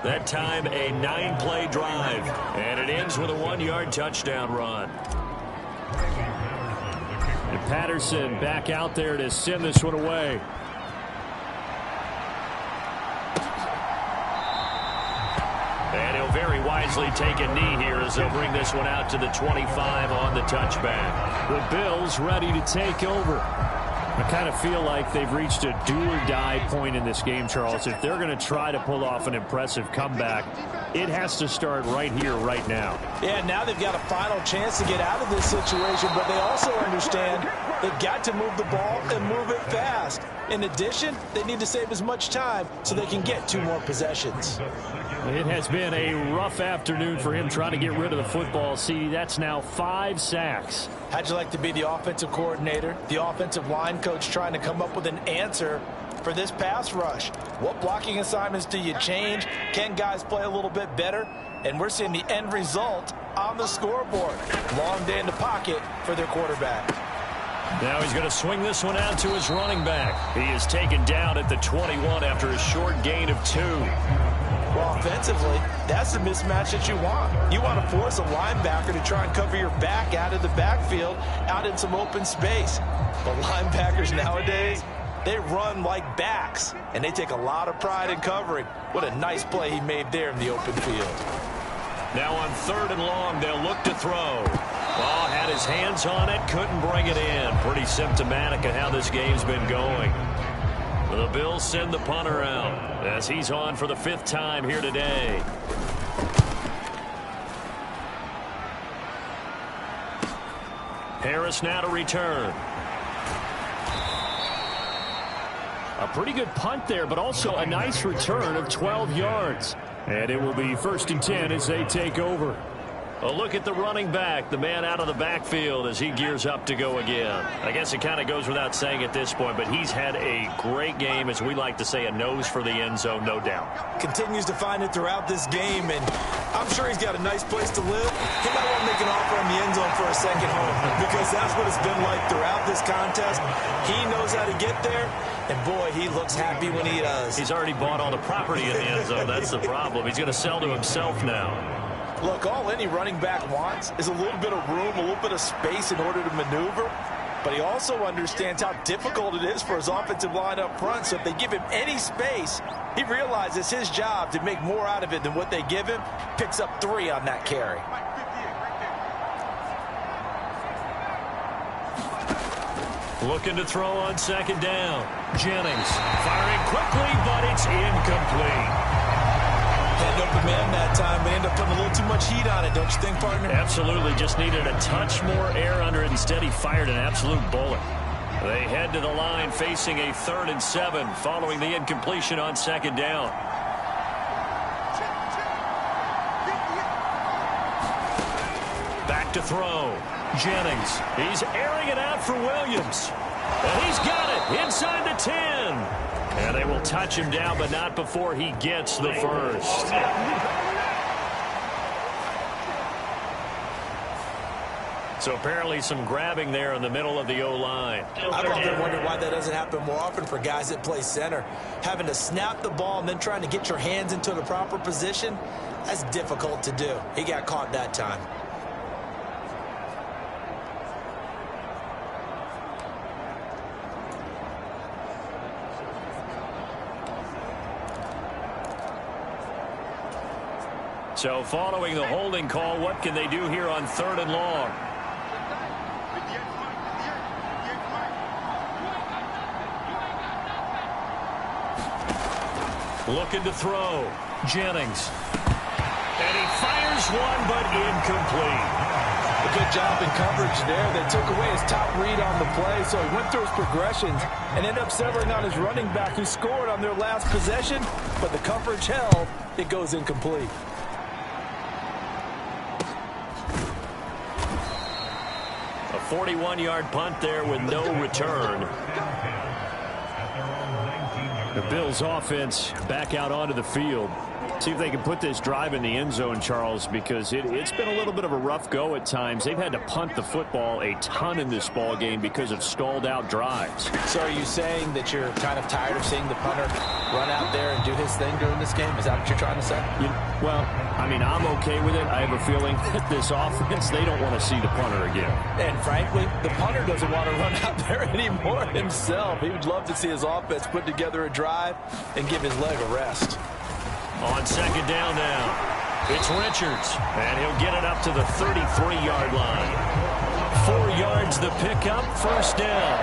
That time a 9-play drive. And it ends with a 1-yard touchdown run. And Patterson back out there to send this one away. And he'll very wisely take a knee here as they'll bring this one out to the 25 on the touchback. The Bills ready to take over. I kind of feel like they've reached a do-or-die point in this game, Charles. If they're going to try to pull off an impressive comeback, it has to start right here, right now. Yeah, now they've got a final chance to get out of this situation, but they also understand they've got to move the ball and move it fast. In addition, they need to save as much time so they can get 2 more possessions. It has been a rough afternoon for him trying to get rid of the football. See, that's now 5 sacks. How'd you like to be the offensive coordinator, the offensive line coach trying to come up with an answer for this pass rush? What blocking assignments do you change? Can guys play a little bit better? And we're seeing the end result on the scoreboard. Long day in the pocket for their quarterback. Now he's going to swing this one out to his running back. He is taken down at the 21 after a short gain of 2. Well, offensively, that's the mismatch that you want. You want to force a linebacker to try and cover your back out of the backfield, out in some open space. But linebackers nowadays, they run like backs, and they take a lot of pride in covering. What a nice play he made there in the open field. Now on 3rd and long, they'll look to throw. Ball had his hands on it, couldn't bring it in. Pretty symptomatic of how this game's been going. The Bills send the punter out as he's on for the 5th time here today. Harris now to return. A pretty good punt there, but also a nice return of 12 yards. And it will be 1st and 10 as they take over. A look at the running back, the man out of the backfield as he gears up to go again. I guess it kind of goes without saying at this point, but he's had a great game, as we like to say, a nose for the end zone, no doubt. Continues to find it throughout this game, and I'm sure he's got a nice place to live. He might want to make an offer on the end zone for a second home, because that's what it's been like throughout this contest. He knows how to get there, and boy, he looks happy when he does. He's already bought all the property in the end zone. That's the problem. He's going to sell to himself now. Look, all any running back wants is a little bit of room, a little bit of space in order to maneuver. But he also understands how difficult it is for his offensive line up front. So if they give him any space, he realizes his job to make more out of it than what they give him. Picks up 3 on that carry. Looking to throw on 2nd down. Jennings firing quickly, but it's incomplete. Had open man that time, but ended up putting a little too much heat on it, don't you think, partner? Absolutely. Just needed a touch more air under it. Instead, he fired an absolute bullet. They head to the line facing a 3rd and 7 following the incompletion on 2nd down. Back to throw. Jennings. He's airing it out for Williams. And he's got it inside the 10. And they will touch him down, but not before he gets the first. So apparently some grabbing there in the middle of the O-line. I've often wondered why that doesn't happen more often for guys that play center. Having to snap the ball and then trying to get your hands into the proper position, that's difficult to do. He got caught that time. So following the holding call, what can they do here on 3rd and long? Looking to throw. Jennings. And he fires one, but incomplete. A good job in coverage there. They took away his top read on the play, so he went through his progressions and ended up settling on his running back, who scored on their last possession, but the coverage held. It goes incomplete. A 41-yard punt there with no return. The Bills offense back out onto the field. See if they can put this drive in the end zone, Charles, because it's been a little bit of a rough go at times. They've had to punt the football a ton in this ball game because of stalled out drives. So are you saying that you're kind of tired of seeing the punter run out there and do his thing during this game? Is that what you're trying to say? Well, I mean, I'm okay with it. I have a feeling that this offense, they don't want to see the punter again. And frankly, the punter doesn't want to run out there anymore himself. He would love to see his offense put together a drive and give his leg a rest. On 2nd down now, it's Richards, and he'll get it up to the 33-yard line. 4 yards the pickup, 1st down.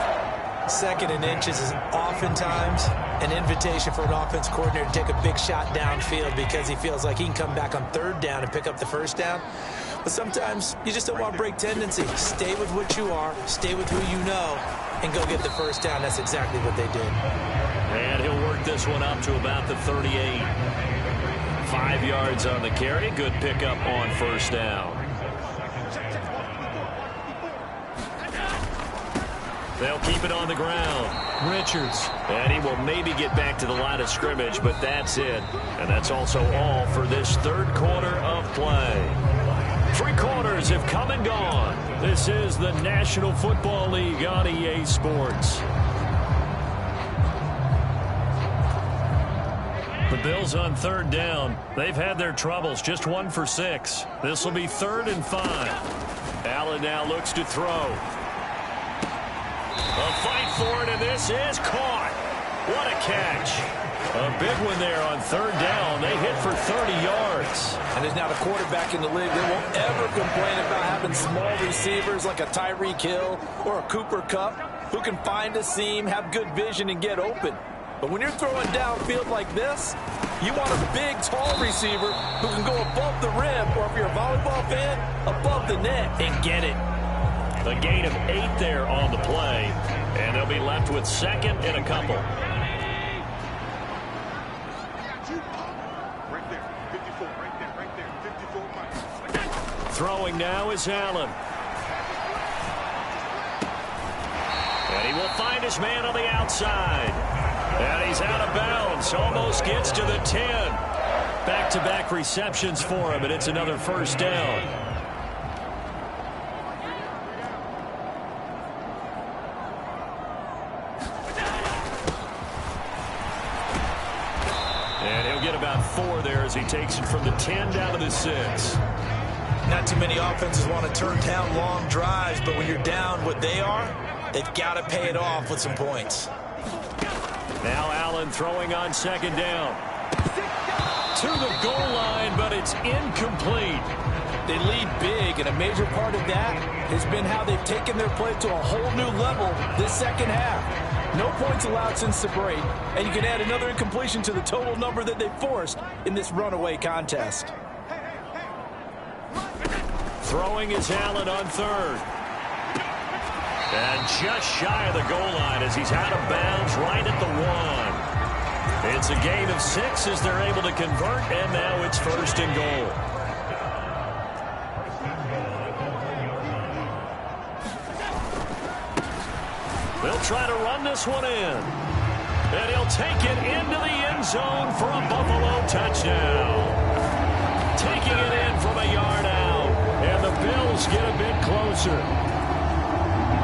2nd and inches is oftentimes an invitation for an offense coordinator to take a big shot downfield because he feels like he can come back on 3rd down and pick up the 1st down. But sometimes you just don't want to break tendency. Stay with what you are, stay with who you know, and go get the 1st down. That's exactly what they did. And he'll work this one up to about the 38. 5 yards on the carry. Good pickup on 1st down. They'll keep it on the ground. Richards. And he will maybe get back to the line of scrimmage, but that's it. And that's also all for this 3rd quarter of play. 3 quarters have come and gone. This is the National Football League on EA Sports. The Bills on 3rd down. They've had their troubles. Just 1 for 6. This will be 3rd and 5. Allen now looks to throw. A fight for it, and this is caught. What a catch. A big one there on 3rd down. They hit for 30 yards. And there's now the quarterback in the league. They won't ever complain about having small receivers like a Tyreek Hill or a Cooper Kupp who can find a seam, have good vision, and get open. But when you're throwing downfield like this, you want a big, tall receiver who can go above the rim, or if you're a volleyball fan, above the net and get it. A gain of 8 there on the play, and they'll be left with second and a couple. Throwing now is Allen. And he will find his man on the outside. And he's out of bounds. Almost gets to the 10. Back-to-back receptions for him, and it's another first down. And he'll get about 4 there as he takes it from the 10 down to the 6. Not too many offenses want to turn down long drives, but when you're down what they are, they've got to pay it off with some points. Now Allen throwing on second down. To the goal line, but it's incomplete. They lead big, and a major part of that has been how they've taken their play to a whole new level this second half. No points allowed since the break, and you can add another incompletion to the total number that they forced in this runaway contest. Throwing is Allen on third. And just shy of the goal line as he's out of bounds right at the 1. It's a gain of 6 as they're able to convert, and now it's first and goal. They'll try to run this one in. And he'll take it into the end zone for a Buffalo touchdown. Taking it in from a yard out. And the Bills get a bit closer.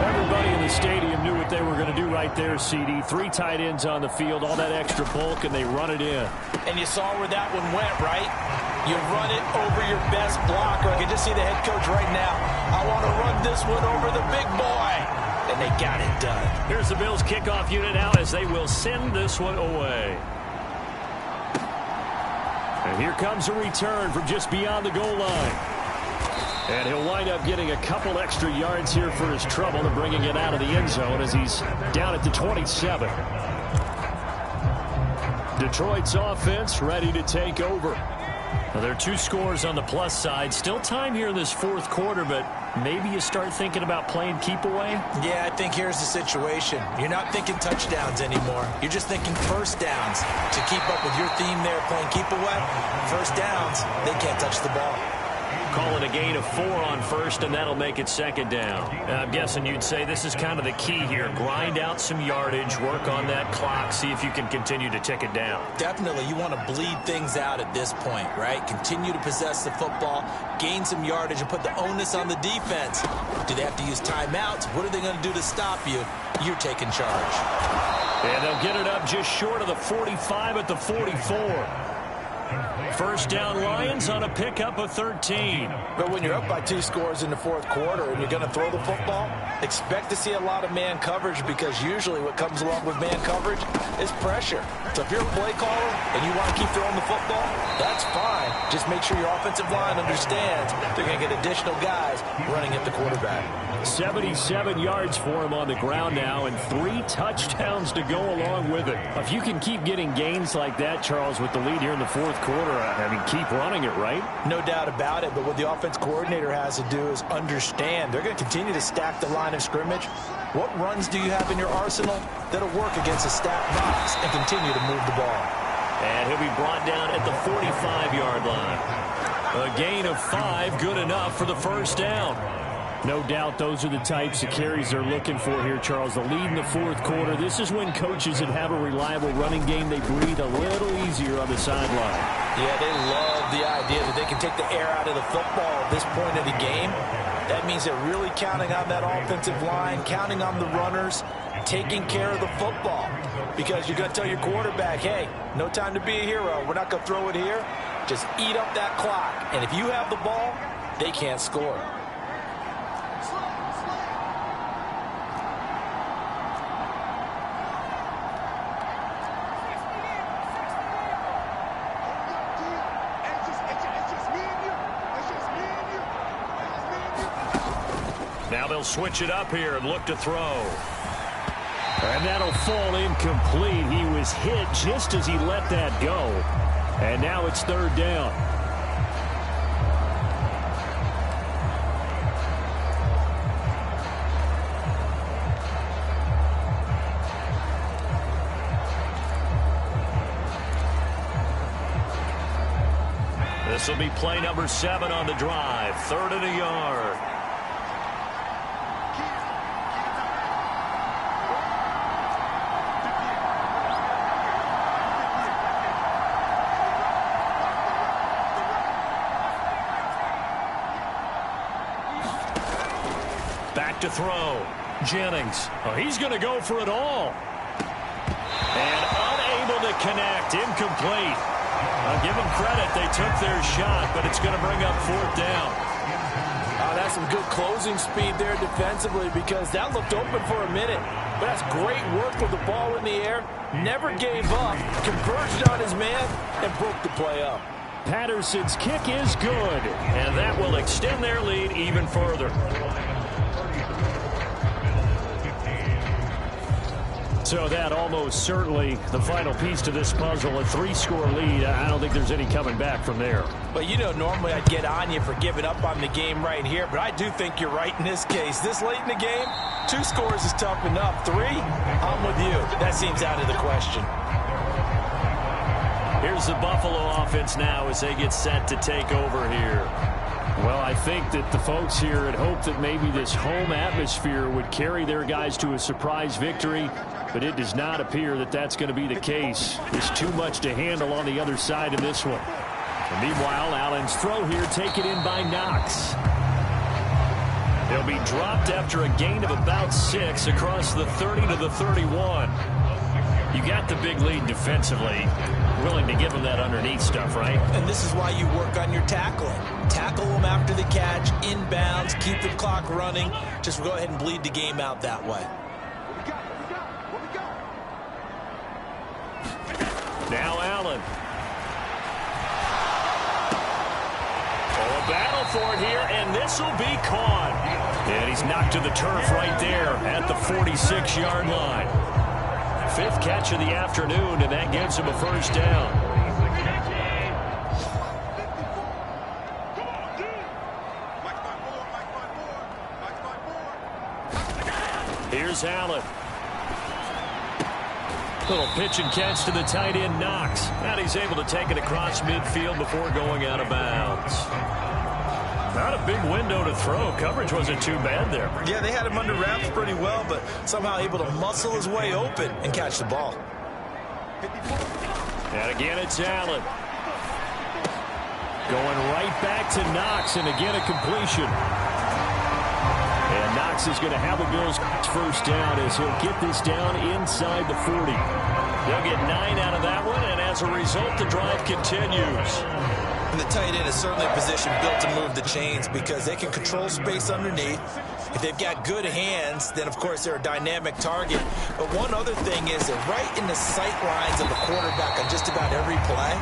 Everybody in the stadium knew what they were going to do right there, CD. 3 tight ends on the field, all that extra bulk, and they run it in. And you saw where that one went, right? You run it over your best blocker. I can just see the head coach right now. I want to run this one over the big boy. And they got it done. Here's the Bills kickoff unit out as they will send this one away. And here comes a return from just beyond the goal line. And he'll wind up getting a couple extra yards here for his trouble and bringing it out of the end zone as he's down at the 27. Detroit's offense ready to take over. Well, there are 2 scores on the plus side. Still time here in this fourth quarter, but maybe you start thinking about playing keep away? Yeah, I think here's the situation. You're not thinking touchdowns anymore. You're just thinking first downs. To keep up with your theme there, playing keep away, first downs, they can't touch the ball. Call it a gain of 4 on first, and that'll make it second down. I'm guessing you'd say this is kind of the key here. Grind out some yardage, work on that clock, see if you can continue to tick it down. Definitely. You want to bleed things out at this point, right? Continue to possess the football, gain some yardage, and put the onus on the defense. Do they have to use timeouts? What are they going to do to stop you? You're taking charge. And they'll get it up just short of the 45 at the 44. First down Lions on a pickup of 13. But when you're up by 2 scores in the fourth quarter and you're going to throw the football, expect to see a lot of man coverage, because usually what comes along with man coverage is pressure. So if you're a play caller and you want to keep throwing the football, that's fine. Just make sure your offensive line understands they're going to get additional guys running at the quarterback. 77 yards for him on the ground now, and 3 touchdowns to go along with it. If you can keep getting gains like that, Charles, with the lead here in the fourth quarter, I mean, keep running it, right? No doubt about it, but what the offense coordinator has to do is understand they're going to continue to stack the line of scrimmage. What runs do you have in your arsenal that'll work against a stacked box and continue to move the ball? And he'll be brought down at the 45-yard line. A gain of 5, good enough for the first down. No doubt those are the types of carries they're looking for here, Charles. The lead in the fourth quarter. This is when coaches that have a reliable running game, they breathe a little easier on the sideline. Yeah, they love the idea that they can take the air out of the football at this point of the game. That means they're really counting on that offensive line, counting on the runners, taking care of the football. Because you're going to tell your quarterback, hey, no time to be a hero. We're not going to throw it here. Just eat up that clock. And if you have the ball, they can't score. Now they'll switch it up here and look to throw. And that'll fall incomplete. He was hit just as he let that go. And now it's third down. This will be play number 7 on the drive. 3rd and a yard. Back to throw. Jennings. Oh, he's going to go for it all. And unable to connect. Incomplete. I'll give them credit. They took their shot, but it's going to bring up 4th down. That's some good closing speed there defensively, because that looked open for a minute. But that's great work with the ball in the air. Never gave up. Converged on his man and broke the play up. Patterson's kick is good, and that will extend their lead even further. So that almost certainly the final piece to this puzzle, a 3-score lead. I don't think there's any coming back from there. But, you know, normally I'd get on you for giving up on the game right here, but I do think you're right in this case. This late in the game, 2 scores is tough enough. 3, I'm with you. That seems out of the question. Here's the Buffalo offense now as they get set to take over here. Well, I think that the folks here had hoped that maybe this home atmosphere would carry their guys to a surprise victory, but it does not appear that that's going to be the case. There's too much to handle on the other side of this one. And meanwhile, Allen's throw here taken in by Knox. They'll be dropped after a gain of about 6 across the 30 to the 31. You got the big lead defensively. Willing to give them that underneath stuff, right? And this is why you work on your tackling. Tackle them after the catch, inbounds, keep the clock running. Just go ahead and bleed the game out that way. Now Allen. Oh, a battle for it here, and this will be caught. And he's knocked to the turf right there at the 46-yard line. 5th catch of the afternoon, and that gives him a 1st down. Here's Allen. Little pitch and catch to the tight end, Knox. And he's able to take it across midfield before going out of bounds. Not a big window to throw. Coverage wasn't too bad there. Yeah, they had him under wraps pretty well, but somehow able to muscle his way open and catch the ball. And again, it's Allen. Going right back to Knox, and again a completion. And Knox is going to have a Bills 1st down as he'll get this down inside the 40. They'll get 9 out of that one, and as a result, the drive continues. And the tight end is certainly a position built to move the chains because they can control space underneath. If they've got good hands, then, of course, they're a dynamic target. But one other thing is they're right in the sight lines of the quarterback on just about every play,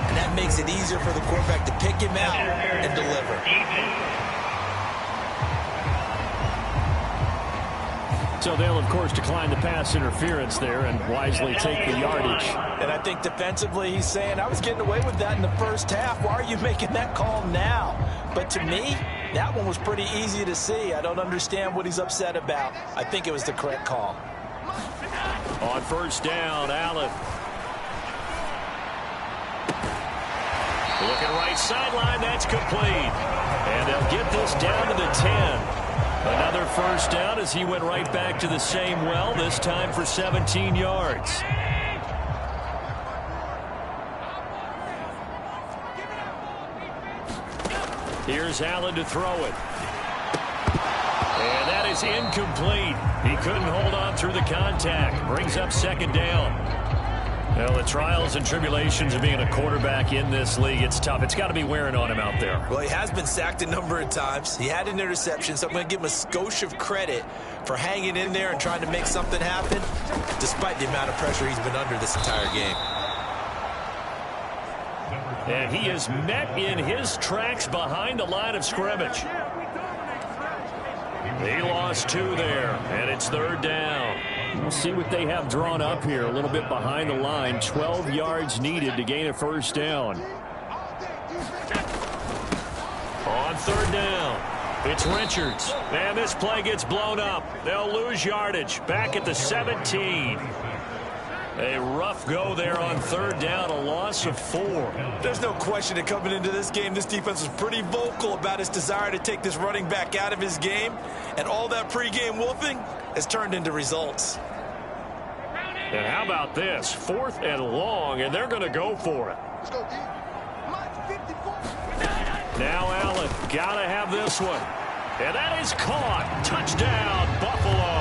and that makes it easier for the quarterback to pick him out and deliver. So they'll, of course, decline the pass interference there and wisely take the yardage. And I think defensively he's saying, I was getting away with that in the first half. Why are you making that call now? But to me, that one was pretty easy to see. I don't understand what he's upset about. I think it was the correct call. On 1st down, Allen. Looking right sideline, that's complete. And they'll get this down to the 10. Another 1st down as he went right back to the same well, this time for 17 yards. Here's Allen to throw it. And that is incomplete. He couldn't hold on through the contact. Brings up 2nd down. Well, the trials and tribulations of being a quarterback in this league, it's tough. It's got to be wearing on him out there. Well, he has been sacked a number of times. He had an interception, so I'm going to give him a skosh of credit for hanging in there and trying to make something happen, despite the amount of pressure he's been under this entire game. And he is met in his tracks behind the line of scrimmage. He lost 2 there, and it's 3rd down. We'll see what they have drawn up here. A little bit behind the line. 12 yards needed to gain a first down. On third down, it's Richards. And this play gets blown up. They'll lose yardage. Back at the 17. A rough go there on third down, a loss of 4. There's no question that coming into this game, this defense was pretty vocal about its desire to take this running back out of his game. And all that pregame wolfing has turned into results. And how about this? 4th and long, and they're going to go for it. Let's go, D. Mike 54. Now Allen, got to have this one. And that is caught. Touchdown, Buffalo.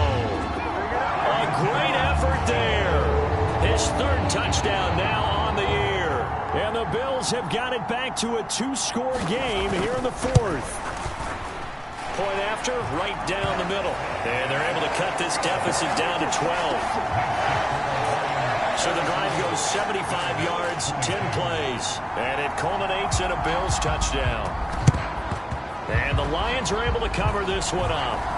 A great effort there. His 3rd touchdown now on the year. And the Bills have got it back to a 2-score game here in the 4th. Point after, right down the middle. And they're able to cut this deficit down to 12. So the drive goes 75 yards, 10 plays. And it culminates in a Bills touchdown. And the Lions are able to cover this one up.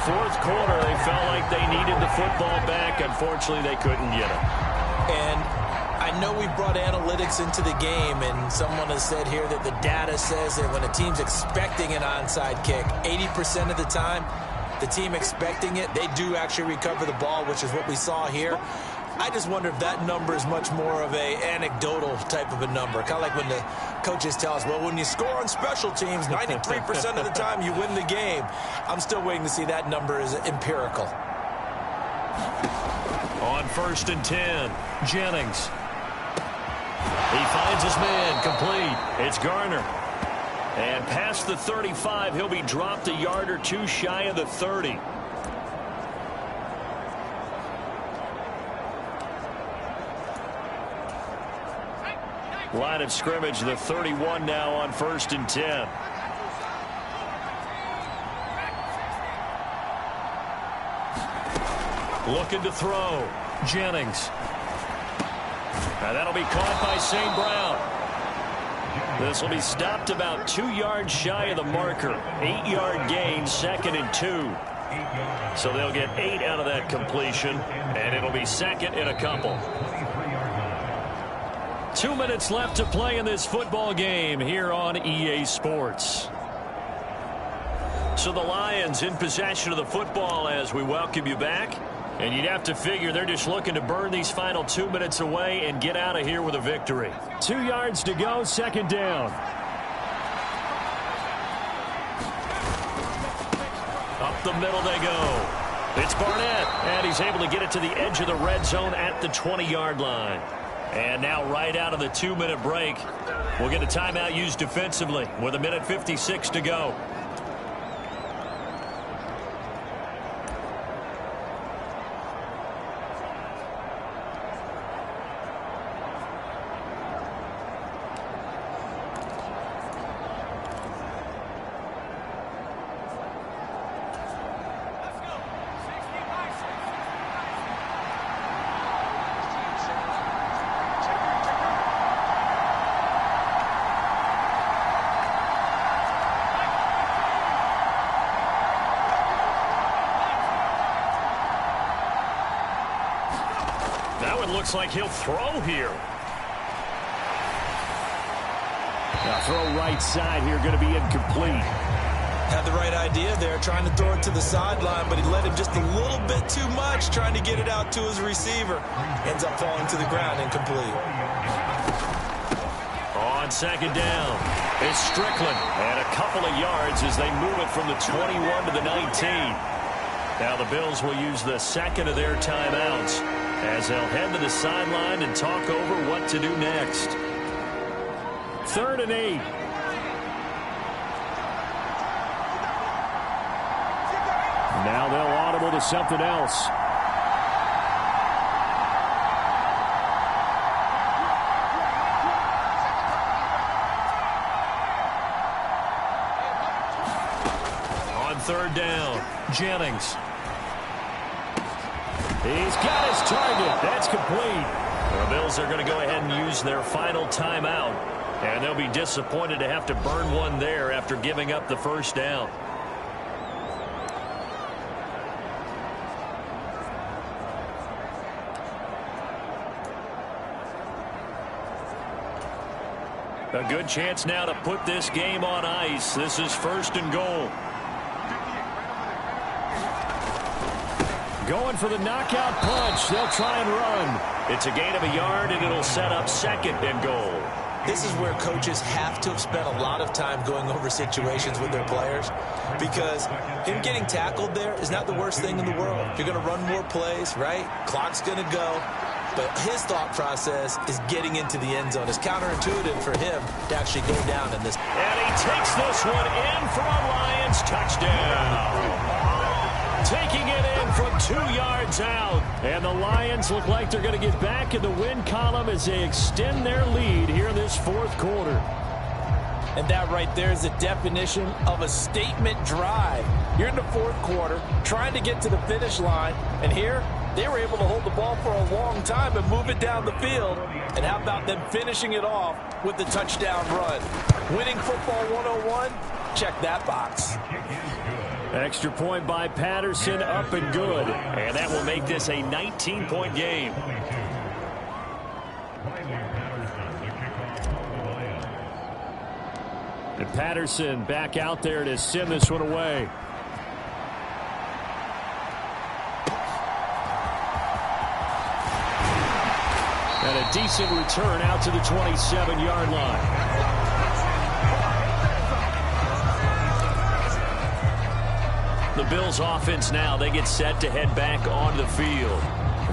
Fourth quarter, they felt like they needed the football back. Unfortunately, they couldn't get it. And I know we brought analytics into the game, and someone has said here that the data says that when a team's expecting an onside kick, 80% of the time, the team expecting it, they do actually recover the ball, which is what we saw here. I just wonder if that number is much more of a anecdotal type of a number. Kind of like when the coaches tell us, well, when you score on special teams, 93% of the time you win the game. I'm still waiting to see that number is empirical. On 1st and 10, Jennings. He finds his man, complete. It's Garner. And past the 35, he'll be dropped a yard or 2 shy of the 30. Line of scrimmage, the 31 now on 1st and 10. Looking to throw. Jennings. Now that'll be caught by St. Brown. This will be stopped about 2 yards shy of the marker. 8-yard gain, 2nd and 2. So they'll get 8 out of that completion, and it'll be 2nd and a couple. 2 minutes left to play in this football game here on EA Sports. So the Lions in possession of the football as we welcome you back. And you'd have to figure they're just looking to burn these final 2 minutes away and get out of here with a victory. 2 yards to go, 2nd down. Up the middle they go. It's Barnett, and he's able to get it to the edge of the red zone at the 20-yard line. And now right out of the 2-minute break, we'll get a timeout used defensively with 1:56 to go. Looks like he'll throw here. Now throw right side here, going to be incomplete. Had the right idea there, trying to throw it to the sideline, but he let him just a little bit too much, trying to get it out to his receiver. Ends up falling to the ground, incomplete. On 2nd down, it's Strickland. And a couple of yards as they move it from the 21 to the 19. Now the Bills will use the 2nd of their timeouts as they'll head to the sideline and talk over what to do next. 3rd and 8. Now they'll audible to something else. On 3rd down, Jennings. He's got his target. That's complete. The Bills are going to go ahead and use their final timeout. And they'll be disappointed to have to burn one there after giving up the first down. A good chance now to put this game on ice. This is 1st and goal. Going for the knockout punch. They'll try and run. It's a gain of a yard, and it'll set up 2nd and goal. This is where coaches have to have spent a lot of time going over situations with their players, because him getting tackled there is not the worst thing in the world. You're going to run more plays, right? Clock's going to go. But his thought process is getting into the end zone. It's counterintuitive for him to actually go down in this. And he takes this one in for a Lions touchdown. Taking it in from 2 yards out. And the Lions look like they're going to get back in the win column as they extend their lead here in this 4th quarter. And that right there is the definition of a statement drive. You're in the 4th quarter, trying to get to the finish line, and here they were able to hold the ball for a long time and move it down the field. And how about them finishing it off with the touchdown run? Winning football 101? Check that box. Extra point by Patterson, up and good. And that will make this a 19-point game. And Patterson back out there to send this one away. And a decent return out to the 27-yard line. The Bills offense now, they get set to head back onto the field.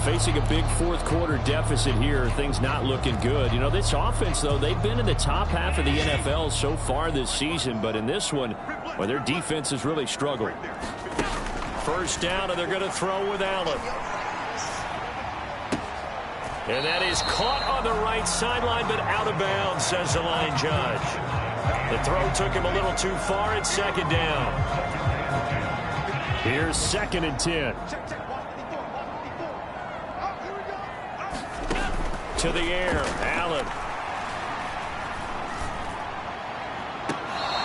Facing a big 4th quarter deficit here, things not looking good. You know, this offense, though, they've been in the top half of the NFL so far this season, but in this one, well, their defense has really struggled. 1st down, and they're going to throw with Allen. And that is caught on the right sideline, but out of bounds, says the line judge. The throw took him a little too far. It's 2nd down. Here's 2nd and 10. To the air, Allen.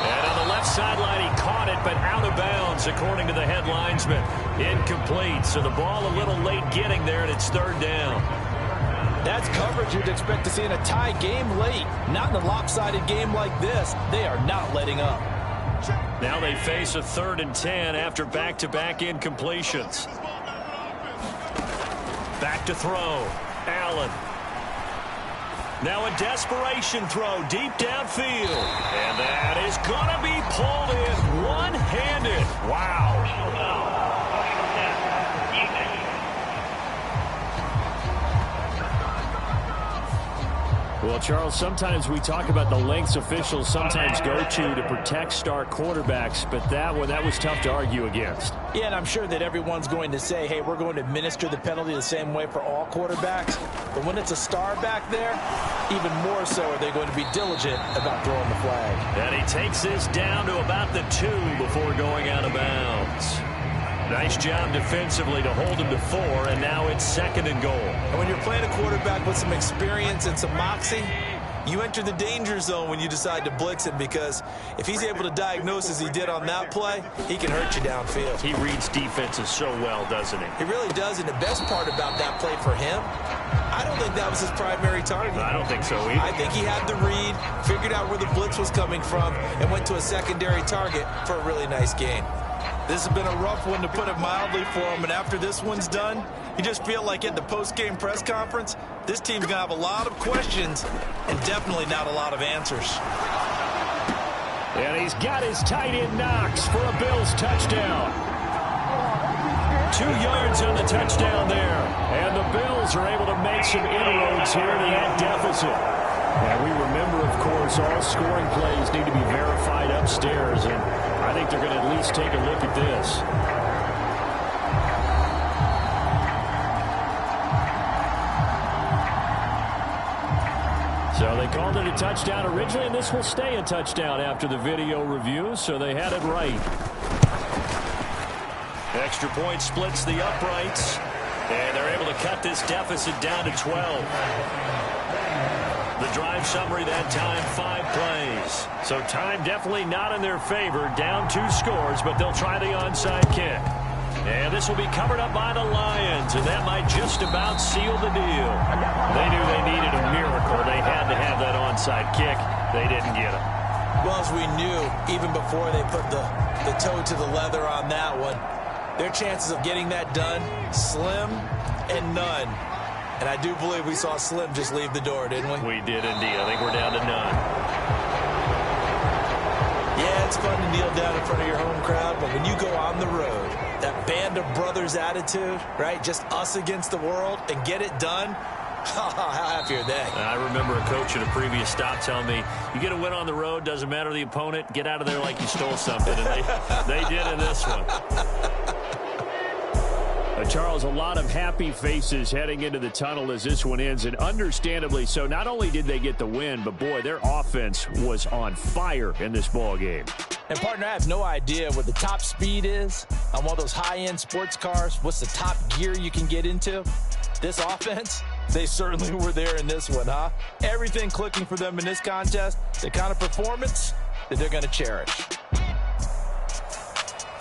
And on the left sideline, he caught it, but out of bounds, according to the head linesman. Incomplete, so the ball a little late getting there, and it's 3rd down. That's coverage you'd expect to see in a tie game late. Not in a lopsided game like this. They are not letting up. Now they face a 3rd and 10 after back-to-back incompletions. Back to throw. Allen. Now a desperation throw deep downfield. And that is going to be pulled in one-handed. Wow. Well, Charles, sometimes we talk about the lengths officials sometimes go to protect star quarterbacks, but that one, that was tough to argue against. Yeah, and I'm sure that everyone's going to say, hey, we're going to administer the penalty the same way for all quarterbacks. But when it's a star back there, even more so are they going to be diligent about throwing the flag. And he takes this down to about the 2 before going out of bounds. Nice job defensively to hold him to 4, and now it's 2nd and goal. And when you're playing a quarterback with some experience and some moxie, you enter the danger zone when you decide to blitz him, because if he's able to diagnose as he did on that play, he can hurt you downfield. He reads defenses so well, doesn't he? He really does, and the best part about that play for him, I don't think that was his primary target. I don't think so either. I think he had the read, figured out where the blitz was coming from, and went to a secondary target for a really nice gain. This has been a rough one, to put it mildly, for him, and after this one's done, you just feel like at the post-game press conference, this team's going to have a lot of questions and definitely not a lot of answers. And he's got his tight end Knox for a Bills touchdown. 2 yards on the touchdown there. And the Bills are able to make some inroads here in that deficit. And we remember, of course, all scoring plays need to be verified upstairs, and I think they're going to at least take a look at this. So they called it a touchdown originally, and this will stay a touchdown after the video review, so they had it right. Extra point splits the uprights, and they're able to cut this deficit down to 12. The drive summary that time, 5 plays. So time definitely not in their favor. Down 2 scores, but they'll try the onside kick. And this will be covered up by the Lions, and that might just about seal the deal. They knew they needed a miracle. They had to have that onside kick. They didn't get it. Well, as we knew, even before they put the toe to the leather on that one, their chances of getting that done, slim and none. And I do believe we saw Slim just leave the door, didn't we? We did indeed. I think we're down to none. Yeah, it's fun to kneel down in front of your home crowd, but when you go on the road, that band of brothers attitude, right? Just us against the world and get it done. How happy are they? I remember a coach at a previous stop telling me, you get a win on the road, doesn't matter the opponent, get out of there like you stole something. And they did in this one. Charles, a lot of happy faces heading into the tunnel as this one ends, and understandably so. Not only did they get the win, but boy, their offense was on fire in this ball game. And partner, I have no idea what the top speed is on one of those high-end sports cars. What's the top gear you can get into? This offense, they certainly were there in this one, huh? Everything clicking for them in this contest, the kind of performance that they're going to cherish.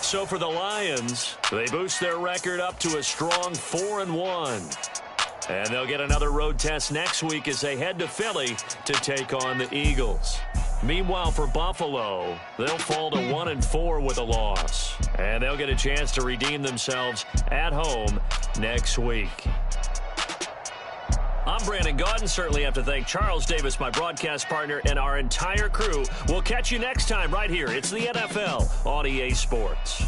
So for the Lions, they boost their record up to a strong 4-1. And they'll get another road test next week as they head to Philly to take on the Eagles. Meanwhile, for Buffalo, they'll fall to 1-4 with a loss. And they'll get a chance to redeem themselves at home next week. I'm Brandon Gaudin. Certainly have to thank Charles Davis, my broadcast partner, and our entire crew. We'll catch you next time right here. It's the NFL on EA Sports.